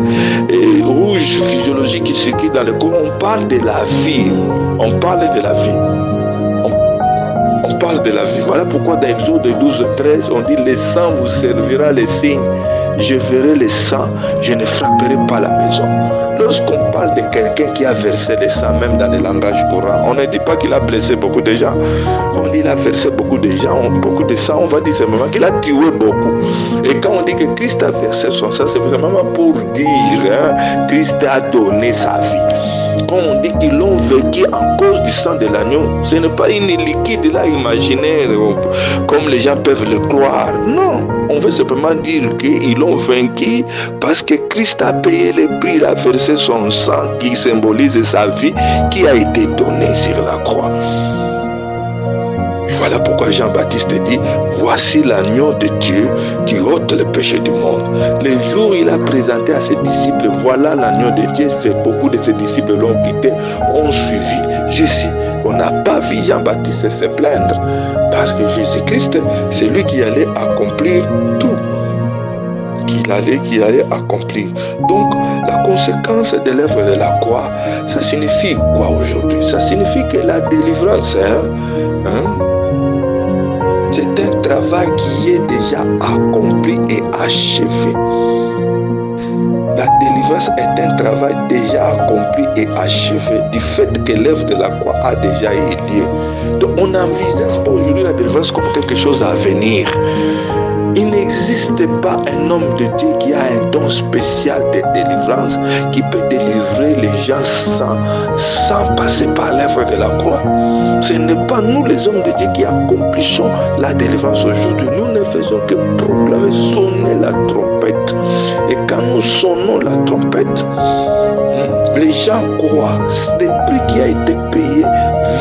rouges physiologiques qui circulent dans le corps, on parle de la vie. On parle de la vie. On parle de la vie. Voilà pourquoi dans Exode 12:13, on dit le sang vous servira les signes. Je verrai le sang, je ne frapperai pas la maison. Lorsqu'on parle de quelqu'un qui a versé le sang, même dans le langage courant, on ne dit pas qu'il a blessé beaucoup de gens. On dit qu'il a versé beaucoup de gens, beaucoup de sang. On va dire simplement qu'il a tué beaucoup. Et quand on dit que Christ a versé son sang, c'est vraiment pour dire Christ a donné sa vie. Quand on dit qu'ils l'ont vécu en cause du sang de l'agneau, ce n'est pas une liquide là imaginaire comme les gens peuvent le croire. Non, on veut simplement dire qu'ils l'ont vaincu parce que Christ a payé le prix, il a versé son sang qui symbolise sa vie qui a été donnée sur la croix. Et voilà pourquoi Jean-Baptiste dit, voici l'agneau de Dieu qui ôte le péché du monde. Le jour où il a présenté à ses disciples, voilà l'agneau de Dieu, beaucoup de ses disciples l'ont quitté, ont suivi Jésus. On n'a pas vu Jean-Baptiste se plaindre parce que Jésus-Christ, c'est lui qui allait accomplir tout. Qu'il allait accomplir. Donc, la conséquence de l'œuvre de la croix, ça signifie quoi aujourd'hui? Ça signifie que la délivrance, c'est un travail qui est déjà accompli et achevé. La délivrance est un travail déjà accompli et achevé du fait que l'œuvre de la croix a déjà eu lieu. Donc on n'envisage pas aujourd'hui la délivrance comme quelque chose à venir. Il n'existe pas un homme de Dieu qui a un don spécial de délivrance qui peut délivrer les gens sans passer par l'œuvre de la croix. Ce n'est pas nous les hommes de Dieu qui accomplissons la délivrance aujourd'hui. Nous ne faisons que proclamer, sonner la trompette. Et quand nous sonnons la trompette, les gens croient. Le prix qui a été payé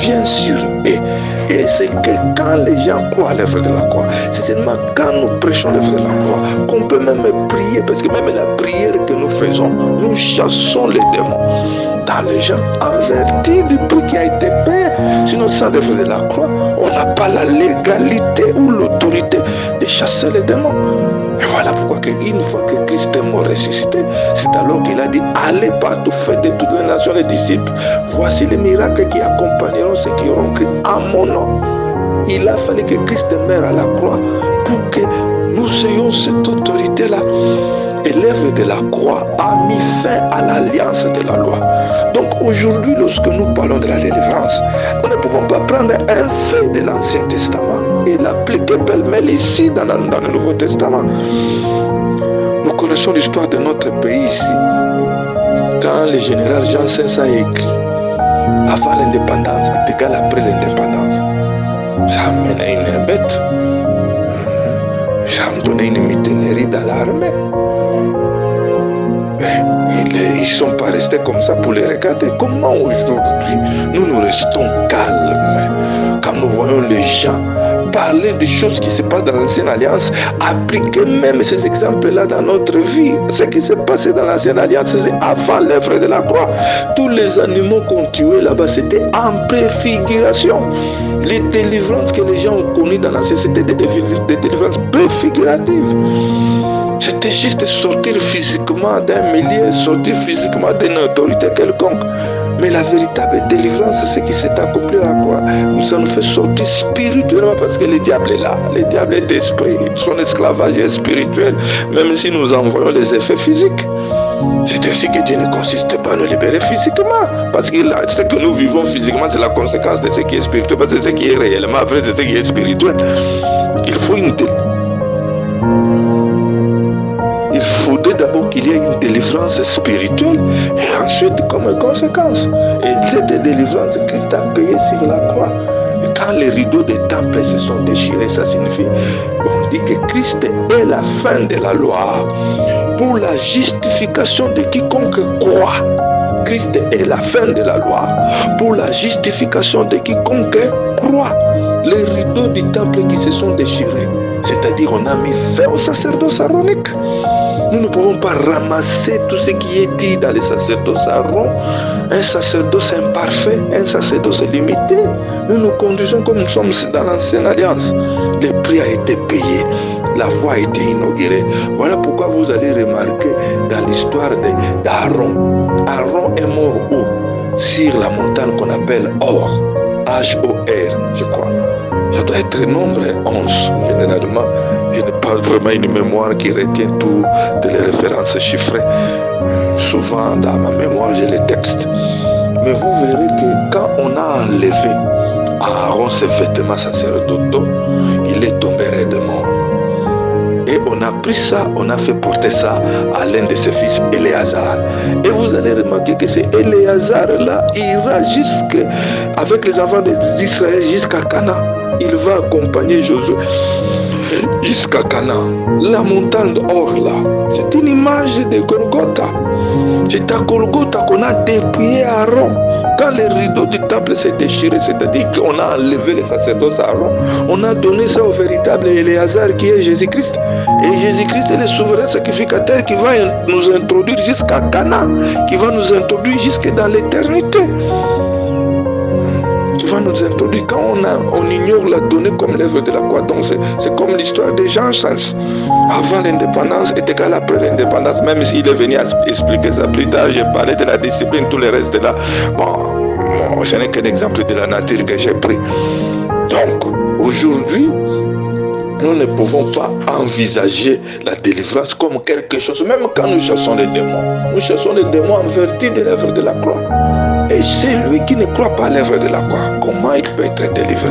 vient sur eux. Et c'est que quand les gens croient à l'œuvre de la croix, c'est seulement quand nous prêchons l'œuvre de la croix qu'on peut même prier, parce que même la prière que nous faisons, nous chassons les démons dans les gens en vertu du prix qui a été payé. Sinon, sans l'œuvre de la croix, on n'a pas la légalité ou l'autorité de chasser les démons. Et voilà pourquoi une fois que Christ est mort ressuscité, c'est alors qu'il a dit, allez partout, faites de toutes les nations les disciples. Voici les miracles qui accompagneront ceux qui auront cru à mon nom. Il a fallu que Christ meure à la croix pour que nous ayons cette autorité-là. Et l'œuvre de la croix a mis fin à l'alliance de la loi. Donc aujourd'hui, lorsque nous parlons de la délivrance, nous ne pouvons pas prendre un fait de l'Ancien Testament et l'appliquer pêle-mêle ici dans le Nouveau Testament. Nous connaissons l'histoire de notre pays ici. Quand le général Jean Sens a écrit avant l'indépendance, égal après l'indépendance, ça a mené une bête. Ça a donné une mutinerie dans l'armée. Ils ne sont pas restés comme ça pour les regarder. Comment aujourd'hui nous restons calmes quand nous voyons les gens parler des choses qui se passent dans l'ancienne alliance, appliquer même ces exemples-là dans notre vie. Ce qui s'est passé dans l'ancienne alliance, c'est avant l'œuvre de la croix. Tous les animaux qu'on tuait là-bas, c'était en préfiguration. Les délivrances que les gens ont connues dans l'ancienne, c'était des délivrances préfiguratives. C'était juste sortir physiquement d'un milieu, sortir physiquement d'une autorité quelconque. Mais la véritable délivrance, c'est ce qui s'est accompli à la croix. Ça nous fait sortir spirituellement parce que le diable est là. Le diable est esprit. Son esclavage est spirituel, même si nous envoyons les effets physiques. C'est ainsi que Dieu ne consiste pas à nous libérer physiquement. Parce que là, ce que nous vivons physiquement, c'est la conséquence de ce qui est spirituel. Parce que c'est ce qui est réellement vrai, c'est ce qui est spirituel. Il faut Il faudrait d'abord qu'il y ait une délivrance spirituelle et ensuite comme conséquence. Et cette délivrance, Christ a payé sur la croix. Et quand les rideaux des temples se sont déchirés, ça signifie, on dit que Christ est la fin de la loi pour la justification de quiconque croit. Christ est la fin de la loi pour la justification de quiconque croit. Les rideaux du temple qui se sont déchirés, C'est-à-dire on a mis fin au sacerdoce aaronique. Nous ne pouvons pas ramasser tout ce qui est dit dans les sacerdoces Aaron. Un sacerdoce imparfait, un sacerdoce limité. Nous nous conduisons comme nous sommes dans l'ancienne alliance. Le prix a été payé. La voie a été inaugurée. Voilà pourquoi vous allez remarquer dans l'histoire d'Aaron. Aaron est mort où? Sur la montagne qu'on appelle Or. H-O-R, je crois. Ça doit être nombre 11, généralement. Je n'ai pas vraiment une mémoire qui retient toutes les références chiffrées. Souvent, dans ma mémoire, j'ai les textes. Mais vous verrez que quand on a enlevé à Aaron ses vêtements sacerdotaux, il est tombé raidement. Et on a pris ça, on a fait porter ça à l'un de ses fils, Éléazar. Et vous allez remarquer que c'est Éléazar-là, il ira avec les enfants d'Israël jusqu'à Cana. Il va accompagner Josué jusqu'à Cana. La montagne d'Or là, c'est une image de Golgotha. C'est à Golgotha qu'on a dépouillé Aaron. Quand les rideaux du temple s'est déchiré, c'est-à-dire qu'on a enlevé les sacerdoces à Aaron, on a donné ça au véritable Éléazar qui est Jésus-Christ. Et Jésus-Christ est le souverain sacrificateur qui va nous introduire jusqu'à Cana, qui va nous introduire jusque dans l'éternité. Qui va nous introduire quand on ignore la donnée comme l'œuvre de la croix. Donc c'est comme l'histoire de Jean Sens. Avant l'indépendance est égal après l'indépendance, même s'il est venu expliquer ça plus tard. J'ai parlé de la discipline, tout le reste de là. Bon, ce n'est qu'un exemple de la nature que j'ai pris. Donc, aujourd'hui, nous ne pouvons pas envisager la délivrance comme quelque chose, même quand nous chassons les démons. Nous chassons les démons en vertu de l'œuvre de la croix. Et celui qui ne croit pas à l'œuvre de la croix, comment il peut être délivré?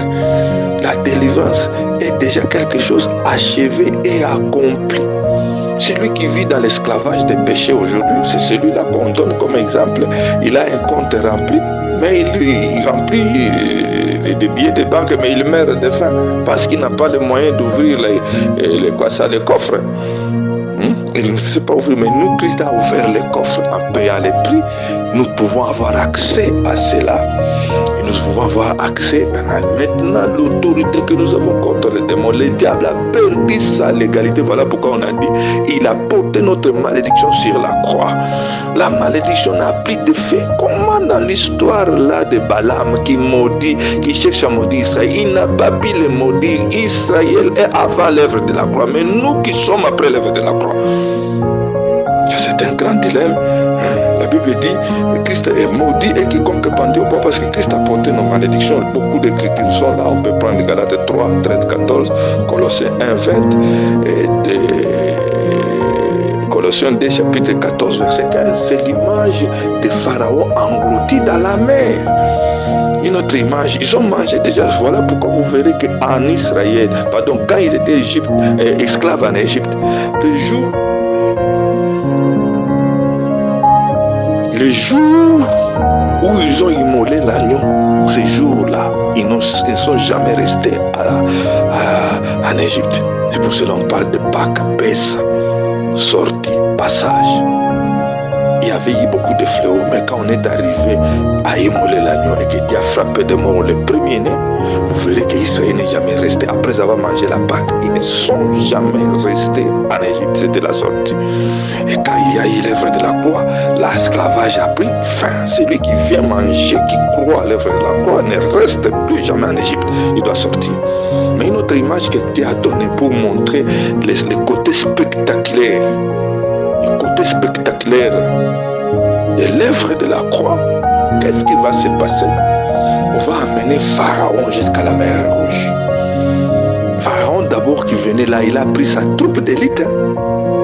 La délivrance est déjà quelque chose achevé et accompli. Celui qui vit dans l'esclavage des péchés aujourd'hui, c'est celui-là qu'on donne comme exemple. Il a un compte rempli, mais il remplit des billets de banque, mais il meurt de faim parce qu'il n'a pas les moyens d'ouvrir les coffres. Il ne sait pas ouvrir, mais nous, Christ a ouvert les coffres en payant les prix. Nous pouvons avoir accès à cela. Et nous pouvons avoir accès maintenant l'autorité que nous avons contre les démons. Le diable a perdu sa légalité. Voilà pourquoi on a dit il a porté notre malédiction sur la croix. La malédiction n'a plus de fait. Comment dans l'histoire là de Balaam qui maudit, qui cherche à maudire Israël, il n'a pas pu le maudire. Israël est avant l'œuvre de la croix, mais nous qui sommes après l'œuvre de la croix. C'est un grand dilemme. La Bible dit que Christ est maudit et quiconque est pendu au bois, parce que Christ a porté nos malédictions. Beaucoup d'écritures sont là. On peut prendre Galates 3, 13, 14, Colossiens 1, 20 et Colossiens 2, chapitre 14, verset 15. C'est l'image de Pharaon englouti dans la mer. Une autre image, ils ont mangé déjà. Voilà pourquoi vous verrez qu'en Israël, quand ils étaient esclaves en Égypte, les jours où ils ont immolé l'agneau, ces jours-là, ils ne sont jamais restés en Égypte. C'est pour cela qu'on parle de Pâques, Pessa, sortie, passage. Il y avait eu beaucoup de fléaux, mais quand on est arrivé à immoler l'agneau et que Dieu a frappé de mort le premier-né, vous verrez qu'Israël n'est jamais resté. Après avoir mangé la Pâque, ils ne sont jamais restés en Égypte. C'était la sortie. Et quand il y a eu l'œuvre de la croix, l'esclavage a pris fin. Celui qui vient manger, qui croit à l'œuvre de la croix, ne reste plus jamais en Égypte. Il doit sortir. Mais une autre image que Dieu a donnée pour montrer les côtés spectaculaires. Le côté spectaculaire de l'œuvre de la croix. Qu'est-ce qui va se passer? On va amener Pharaon jusqu'à la mer Rouge. Pharaon d'abord qui venait là, il a pris sa troupe d'élite.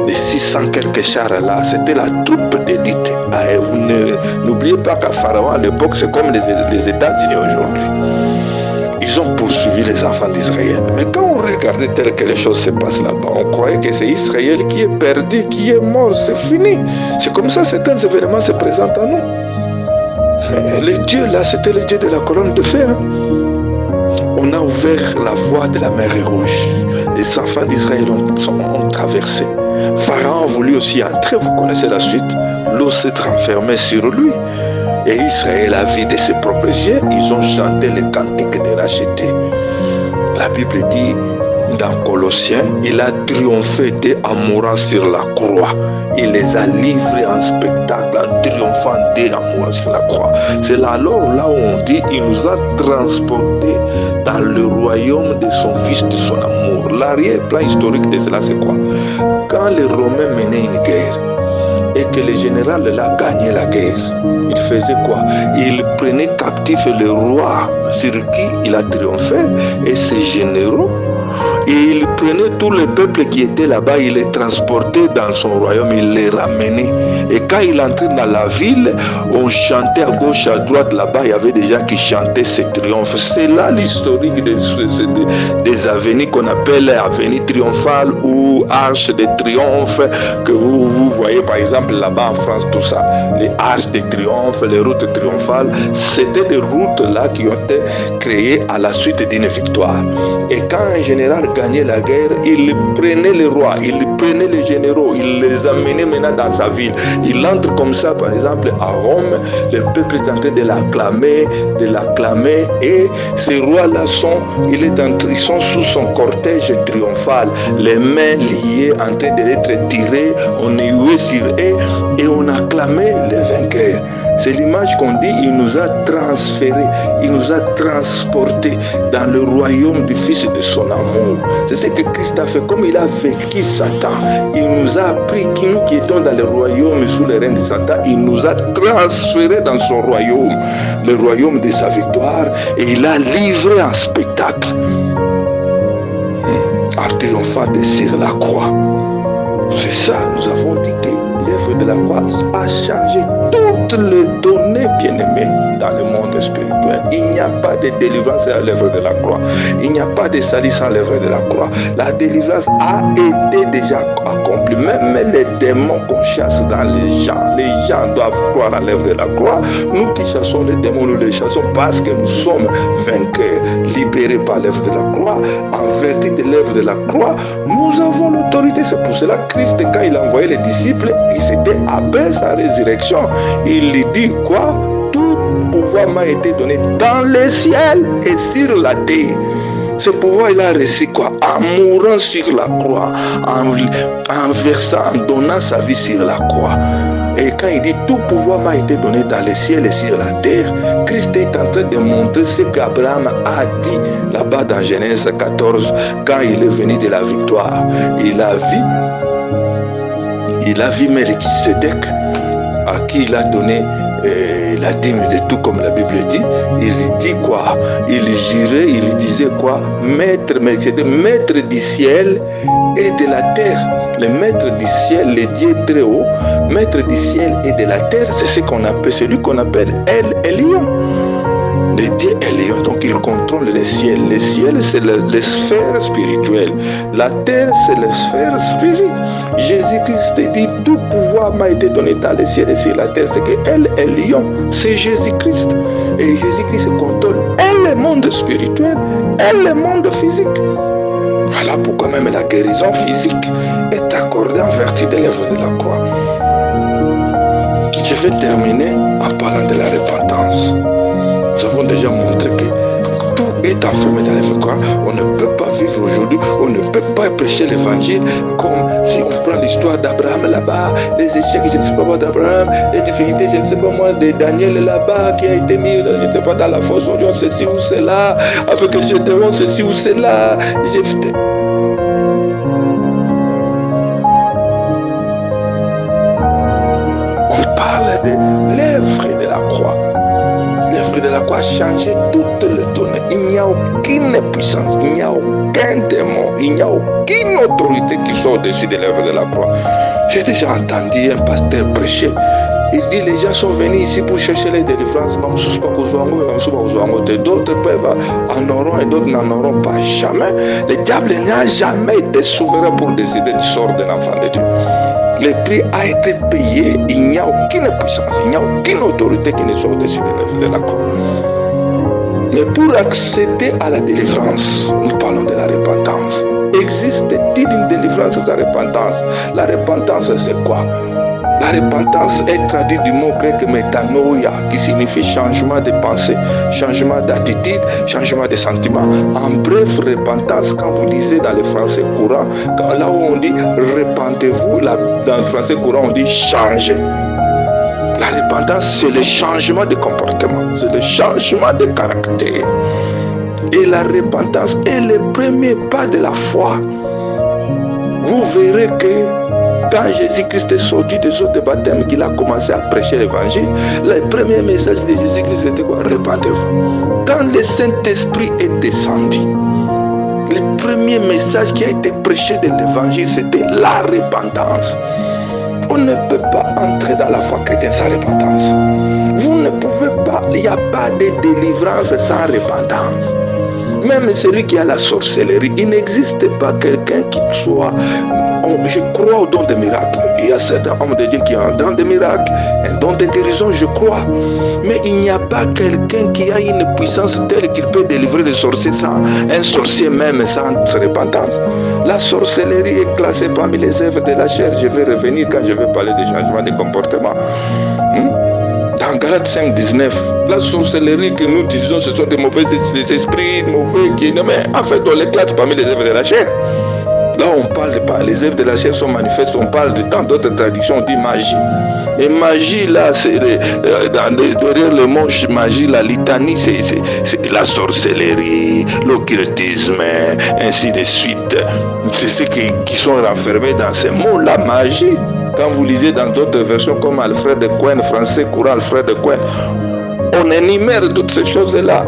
Les 600 quelques chars là, c'était la troupe d'élite. Et vous n'oubliez pas qu'à Pharaon à l'époque, c'est comme les États-Unis aujourd'hui. Ils ont poursuivi les enfants d'Israël. Mais quand on regardait tel que les choses se passent là-bas, on croyait que c'est Israël qui est perdu, qui est mort, c'est fini. C'est comme ça certains événements se présentent à nous. Mais les dieux là, c'était les dieux de la colonne de feu. On a ouvert la voie de la mer Rouge. Les enfants d'Israël ont traversé. Pharaon a voulu aussi entrer, vous connaissez la suite. L'eau s'est renfermée sur lui. Et Israël a vu de ses propres yeux, ils ont chanté les cantiques de racheter. La Bible dit dans Colossiens, il a triomphé d'eux en mourant sur la croix. Il les a livrés en spectacle, en triomphant d'eux en mourant sur la croix. C'est là alors là où on dit, il nous a transportés dans le royaume de son Fils, de son amour. L'arrière-plan historique de cela, c'est quoi? Quand les Romains menaient une guerre, et que le général là gagnait la guerre, il faisait quoi? Il prenait captif le roi sur qui il a triomphé et ses généraux, et il prenait tout le peuple qui était là-bas, il les transportait dans son royaume, il les ramenait. Et quand il entrait dans la ville, on chantait à gauche, à droite, là-bas, il y avait des gens qui chantaient ses triomphes. C'est là l'historique des avenues qu'on appelle avenues triomphales ou arches de triomphe, que vous voyez par exemple là-bas en France, tout ça. Les arches de triomphe, les routes triomphales, c'était des routes là qui ont été créées à la suite d'une victoire. Et quand un général gagnait la guerre, il prenait les rois, il prenait les généraux, il les amenait maintenant dans sa ville. Il entre comme ça, par exemple, à Rome, le peuple est en train de l'acclamer, et ces rois-là ils sont sous son cortège triomphal, les mains liées, en train d'être tirées, on est hué sur eux, et on acclamait les vainqueurs. C'est l'image qu'on dit, il nous a transférés, il nous a transportés dans le royaume du Fils de son amour. C'est ce que Christ a fait, comme il a vaincu Satan. Il nous a pris, nous qui étions dans le royaume sous le règne de Satan, il nous a transférés dans son royaume, le royaume de sa victoire, et il a livré un spectacle en triomphant sur la croix. C'est ça, nous avons dit que l'œuvre de la croix a changé toutes les données, bien-aimées, dans le monde spirituel. Il n'y a pas de délivrance à l'œuvre de la croix. Il n'y a pas de salut sans l'œuvre de la croix. La délivrance a été déjà accomplie. Même les démons qu'on chasse dans les gens doivent croire à l'œuvre de la croix. Nous qui chassons les démons, nous les chassons parce que nous sommes vainqueurs, libérés par l'œuvre de la croix. En vertu de l'œuvre de la croix, nous avons l'autorité. C'est pour cela que Christ, quand il a envoyé les disciples, et c'était après sa résurrection, il lui dit quoi? Tout pouvoir m'a été donné dans les ciels et sur la terre. Ce pouvoir, il a reçu quoi? En mourant sur la croix, en versant, en donnant sa vie sur la croix. Et quand il dit tout pouvoir m'a été donné dans les ciels et sur la terre, Christ est en train de montrer ce qu'Abraham a dit là-bas dans Genèse 14, quand il est venu de la victoire. Il a vu Melchisedec, à qui il a donné la dîme de tout, comme la Bible dit. Il dit quoi? Il jurait, il disait quoi? Maître Melchisedec, maître du ciel et de la terre. Le maître du ciel, le Dieu très haut, maître du ciel et de la terre, c'est ce qu'on appelle, celui qu'on appelle El Elyon. Le Dieu Elyon, donc il contrôle les ciels. Les ciels, c'est les sphères spirituelles. La terre, c'est les sphères physiques. Jésus-Christ dit, tout pouvoir m'a été donné dans les ciels et sur la terre. C'est que El Elyon, c'est Jésus-Christ. Et Jésus-Christ contrôle le monde spirituel et le monde physique. Voilà pourquoi même la guérison physique est accordée en vertu de l'œuvre de la croix. Je vais terminer en parlant de la repentance. Nous avons déjà montré que tout est enfermé dans l'œuvre de la croix. On ne peut pas vivre aujourd'hui, on ne peut pas prêcher l'évangile comme si on prend l'histoire d'Abraham là-bas, les échecs, je ne sais pas moi d'Abraham, les difficultés, je ne sais pas moi de Daniel là-bas qui a été mis, je ne sais pas, dans la fosse au lion, ceci ou cela, avec le Gédéon, ceci ou cela. On parle de l'œuvre de la croix. L'œuvre de la croix a changé toutes les données. Il n'y a aucune puissance, il n'y a aucun démon, il n'y a aucune autorité qui soit au-dessus de l'œuvre de la croix. J'ai déjà entendu un pasteur prêcher. Il dit les gens sont venus ici pour chercher les délivrances. D'autres peuvent en auront et d'autres n'en auront pas. Jamais. Le diable n'a jamais été souverain pour décider du sort de l'enfant de Dieu. Le prix a été payé. Il n'y a aucune puissance, il n'y a aucune autorité qui ne soit au-dessus de l'œuvre de la croix. Mais pour accéder à la délivrance, nous parlons de la repentance. Existe-t-il une délivrance sans repentance? La repentance, c'est quoi? La La repentance est traduite du mot grec métanoïa, qui signifie changement de pensée, changement d'attitude, changement de sentiment. En bref, repentance, quand vous lisez dans le français courant, là où on dit repentez-vous, dans le français courant on dit changez. La repentance, c'est le changement de comportement, c'est le changement de caractère. Et la repentance est le premier pas de la foi. Vous verrez que quand Jésus-Christ est sorti des eaux de baptême, qu'il a commencé à prêcher l'évangile, le premier message de Jésus-Christ c'était quoi? Repentez-vous. Quand le Saint-Esprit est descendu, le premier message qui a été prêché de l'évangile, c'était la repentance. On ne peut pas entrer dans la foi chrétienne sans repentance. Vous ne pouvez pas, il n'y a pas de délivrance sans repentance. Même celui qui a la sorcellerie, il n'existe pas quelqu'un qui soit... Je crois au don des miracles. Il y a certains hommes de Dieu qui ont un don de miracles, un don de guérison, je crois. Mais il n'y a pas quelqu'un qui a une puissance telle qu'il peut délivrer les sorciers sans un sorcier même sans repentance. La sorcellerie est classée parmi les œuvres de la chair. Je vais revenir quand je vais parler de changement de comportement. Dans Galates 5, 19, la sorcellerie que nous disons, ce sont des mauvais esprits, mauvais qui... Mais en fait, on les classe parmi les œuvres de la chair. Là, on parle pas, les œuvres de la chair sont manifestes, on parle de tant d'autres traditions, on dit magie. Et magie, là, c'est derrière le mot magie, la litanie, c'est la sorcellerie, l'occultisme, ainsi de suite. C'est ceux qui sont renfermés dans ces mots, la magie. Quand vous lisez dans d'autres versions comme Alfred de Cohen, français courant Alfred de Cohen, on énumère toutes ces choses-là.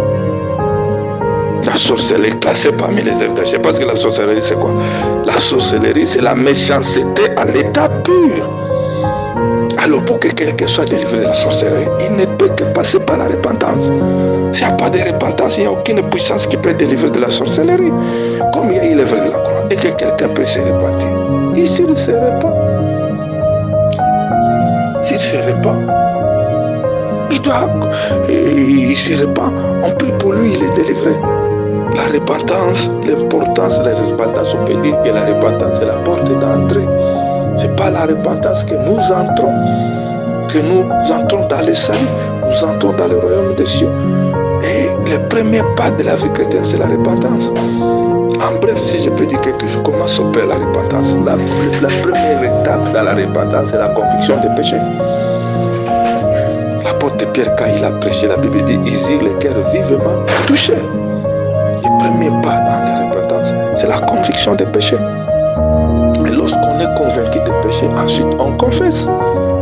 La sorcellerie est classée parmi les œuvres de la chair. Parce que la sorcellerie, c'est quoi? La sorcellerie, c'est la méchanceté à l'état pur. Alors, pour que quelqu'un soit délivré de la sorcellerie, il ne peut que passer par la repentance. S'il n'y a pas de repentance, il n'y a aucune puissance qui peut délivrer de la sorcellerie. Comme il y a eu l'œuvre de la croix, et que quelqu'un peut se repentir. Il ne se répand. S'il se répand, il se répand. On prie pour lui, il est délivré. La repentance, l'importance de la repentance, on peut dire que la repentance est la porte d'entrée. Ce n'est pas la repentance que nous entrons dans le salut, nous entrons dans le royaume des cieux. Et le premier pas de la vie chrétienne, c'est la repentance. En bref, si je peux dire quelque chose, comment s'opère la repentance? La première étape dans la repentance, c'est la conviction des péchés. L'apôtre Pierre, quand il a prêché, la Bible dit, ils eurent le cœur vivement touché. Le premier pas dans la repentance, c'est la conviction des péchés. Et lorsqu'on est convaincu des péchés, ensuite on confesse.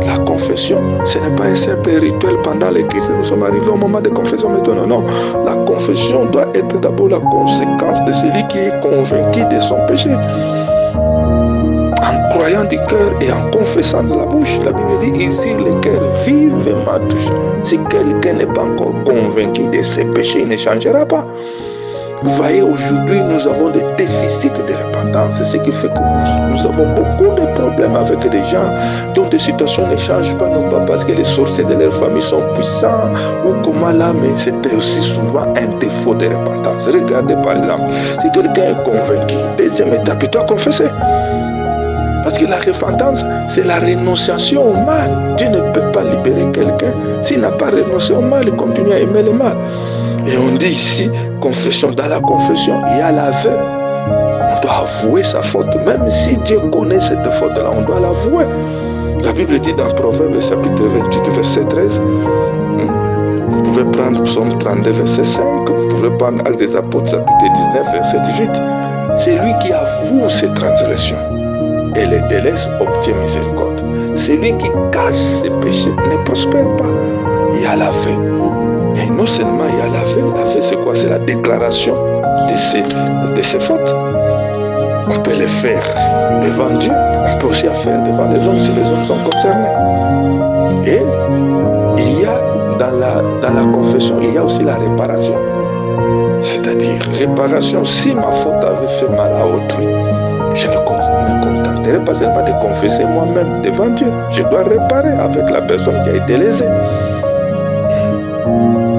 La confession, ce n'est pas un simple rituel pendant l'église. Nous sommes arrivés au moment de confession maintenant. Non, la confession doit être d'abord la conséquence de celui qui est convaincu de son péché. En croyant du cœur et en confessant de la bouche, la Bible dit ici le cœur vivement touché. Si quelqu'un n'est pas encore convaincu de ses péchés, il ne changera pas. Vous voyez, aujourd'hui, nous avons des déficits de repentance. C'est ce qui fait que nous avons beaucoup de problèmes avec des gens dont des situations ne changent pas, non pas parce que les sorciers de leur famille sont puissants ou comment là, mais c'était aussi souvent un défaut de repentance. Regardez par exemple, si quelqu'un est convaincu, deuxième étape, il doit confesser. Parce que la repentance, c'est la renonciation au mal. Dieu ne peut pas libérer quelqu'un s'il n'a pas renoncé au mal et continue à aimer le mal. Et on dit ici, confession. Dans la confession, il y a l'aveu. On doit avouer sa faute. Même si Dieu connaît cette faute-là, on doit l'avouer. La Bible dit dans Proverbes chapitre 28, verset 13, vous pouvez prendre Psaume 32, verset 5, vous pouvez prendre Actes des Apôtres chapitre 19, verset 18. C'est lui qui avoue ses transgressions et les délaisse obtient miséricorde. Celui qui cache ses péchés ne prospère pas. Il y a l'aveu. Et non seulement il y a l'aveu c'est quoi? C'est la déclaration de ses fautes. On peut les faire devant Dieu, on peut aussi les faire devant les hommes si les hommes sont concernés. Et il y a dans la confession, il y a aussi la réparation. C'est-à-dire, réparation, si ma faute avait fait mal à autrui, je ne me contenterai pas seulement de confesser moi-même devant Dieu. Je dois réparer avec la personne qui a été lésée.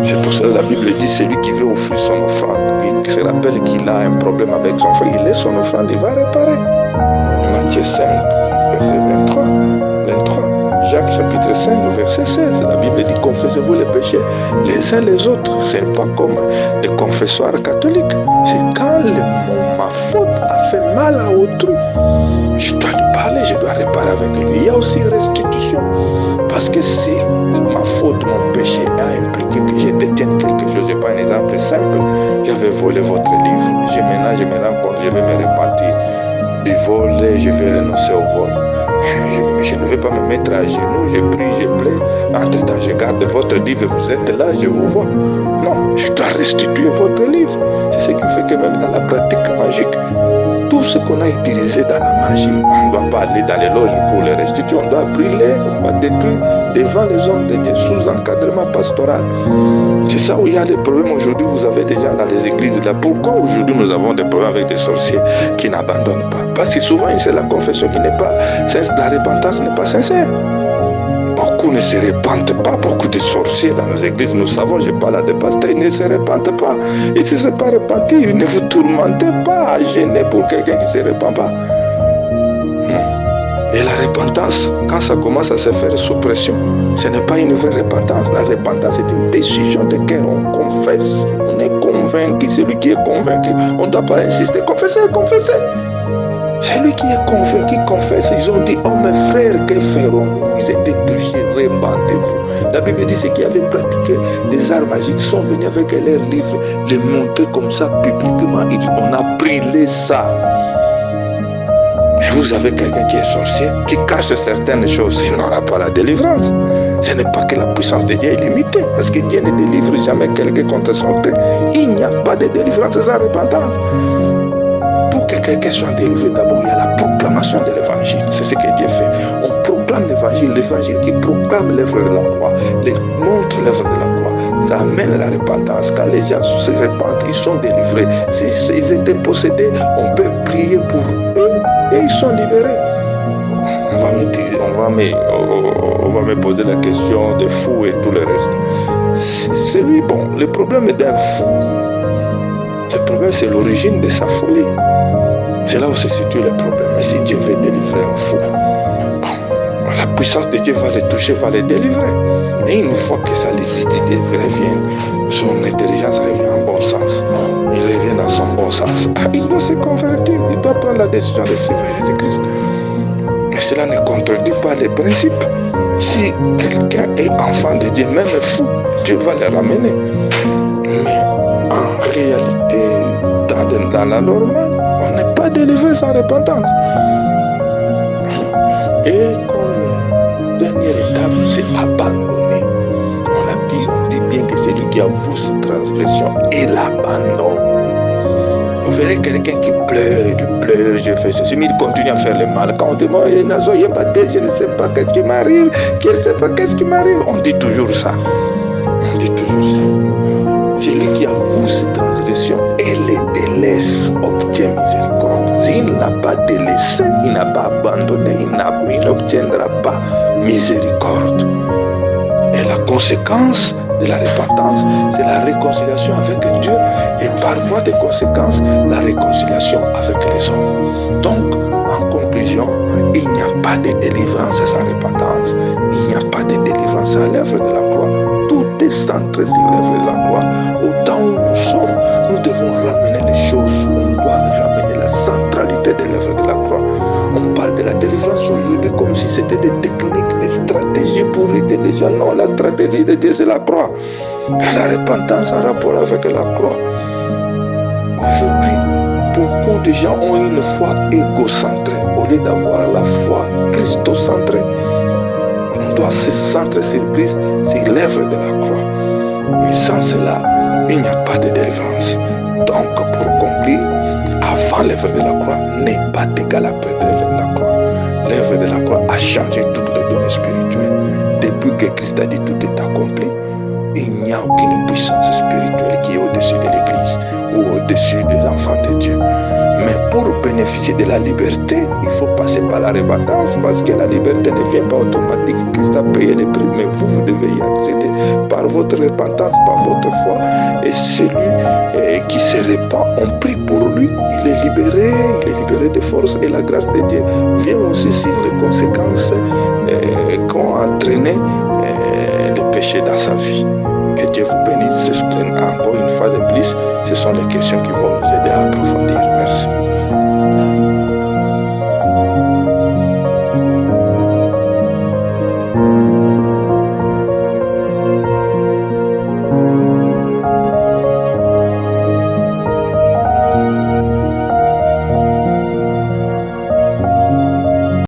C'est pour ça que la Bible dit celui qui veut offrir son offrande, il se rappelle qu'il a un problème avec son frère, il laisse son offrande, il va réparer. Matthieu 5, verset 23. Jacques chapitre 5, verset 16, la Bible dit confessez-vous les péchés les uns les autres. Ce n'est pas comme le confessoire catholique. C'est quand ma faute a fait mal à autrui. Je dois lui parler, je dois réparer avec lui. Il y a aussi restitution. Parce que si ma faute, mon péché a impliqué que je détienne quelque chose, je prends un exemple simple, je vais voler votre livre, je me rends compte, je vais me repentir du vol et je vais renoncer au vol. Je ne vais pas me mettre à genoux, je prie, je plains. Entre-temps, je garde votre livre, vous êtes là, je vous vois. Non, je dois restituer votre livre. C'est ce qui fait que même dans la pratique magique, tout ce qu'on a utilisé dans la magie, on ne doit pas aller dans les loges pour les restituer, on doit brûler, on va détruire devant les hommes de Dieu sous encadrement pastoral. C'est ça où il y a des problèmes aujourd'hui, vous avez des gens dans les églises là. Pourquoi aujourd'hui nous avons des problèmes avec des sorciers qui n'abandonnent pas? Parce que souvent c'est la confession qui n'est pas sincère, la repentance n'est pas sincère. Beaucoup ne se repentent pas, beaucoup de sorciers dans nos églises, nous savons, je parle à des pasteurs, ils ne se repentent pas. Ils ne se sont pas repentis, ne vous tourmentez pas à gêner pour quelqu'un qui ne se repent pas. Et la repentance, quand ça commence à se faire sous pression, ce n'est pas une vraie repentance. La repentance est une décision de cœur. On confesse, on est convaincu, celui qui est convaincu. On ne doit pas insister, confessez, confessez. Celui qui est convaincu confesse. Ils ont dit, oh mes frères, que ferons-nous? Ils étaient touchés, répandez-vous. La Bible dit ceux qui avaient pratiqué les arts magiques sont venus avec leurs livres, les montrer comme ça publiquement. On a brûlé ça. Et vous avez quelqu'un qui est sorcier, qui cache certaines choses, il n'aura pas la délivrance. Ce n'est pas que la puissance de Dieu est limitée, parce que Dieu ne délivre jamais quelqu'un contre son gré. Il n'y a pas de délivrance sans repentance. Pour que quelqu'un soit délivré, d'abord il y a la proclamation de l'évangile. C'est ce que Dieu fait. On proclame l'évangile qui proclame l'œuvre de la croix, montre l'œuvre de la croix. Ça amène la repentance. Quand les gens se repentent, ils sont délivrés. S'ils étaient possédés, on peut prier pour eux et ils sont libérés. On va me poser la question des fous et tout le reste. C'est lui, bon, le problème d'un fou. Le problème, c'est l'origine de sa folie. C'est là où se situe le problème. Mais si Dieu veut délivrer un fou, bon, la puissance de Dieu va le toucher, va le délivrer. Et une fois que sa lucidité revient, son intelligence revient en bon sens. Il revient dans son bon sens. Il doit se convertir, il doit prendre la décision de suivre Jésus-Christ. Et cela ne contredit pas les principes. Si quelqu'un est enfant de Dieu, même fou, Dieu va le ramener. Mais en réalité, dans la normale, on n'est pas délivré sans repentance. Et comme dernière étape, c'est abandonner. On dit bien que celui qui avoue ses transgressions, il abandonne. Vous verrez quelqu'un qui pleure, il pleure, je fais ceci, mais il continue à faire le mal. Quand on demande, je ne sais pas qu'est-ce qui m'arrive, je ne sais pas qu'est-ce qui m'arrive, on dit toujours ça. On dit toujours ça. Celui qui avoue ses transgressions et les délaisse obtient miséricorde. S'il n'a pas délaissé, il n'a pas abandonné, il n'obtiendra pas miséricorde. Et la conséquence de la repentance, c'est la réconciliation avec Dieu et par voie de conséquence, la réconciliation avec les hommes. Donc, en conclusion, il n'y a pas de délivrance sans repentance. Il n'y a pas de délivrance à l'œuvre de la croix. Tout est centré sur l'œuvre de la croix. Au temps où nous sommes, nous devons ramener les choses. On doit ramener la centralité de l'œuvre de la croix. On parle de la délivrance aujourd'hui comme si c'était des techniques, des stratégies pour aider les gens. Non, la stratégie de Dieu, c'est la croix. Et la repentance en rapport avec la croix. Aujourd'hui, beaucoup de gens ont une foi égocentrée au lieu d'avoir la foi christocentrée. On doit se centrer sur Christ, sur l'œuvre de la croix. Et sans cela, il n'y a pas de délivrance. Donc, pour conclure, avant l'œuvre de la croix n'est pas égal après l'œuvre de la croix. L'œuvre de la croix a changé toutes les données spirituelles. Depuis que Christ a dit tout est accompli, il n'y a aucune puissance spirituelle qui est au-dessus de l'Église ou au-dessus des enfants de Dieu. Mais pour bénéficier de la liberté, il faut passer par la repentance parce que la liberté ne vient pas automatique. Christ a payé le prix, mais vous devez y accéder par votre repentance, par votre foi. Et celui qui se répand, on prie pour lui, il est libéré de force et la grâce de Dieu vient aussi sur les conséquences qu'ont entraîné le péché dans sa vie. Que Dieu vous bénisse. Encore une fois de plus, ce sont les questions qui vont nous aider à approfondir. Merci.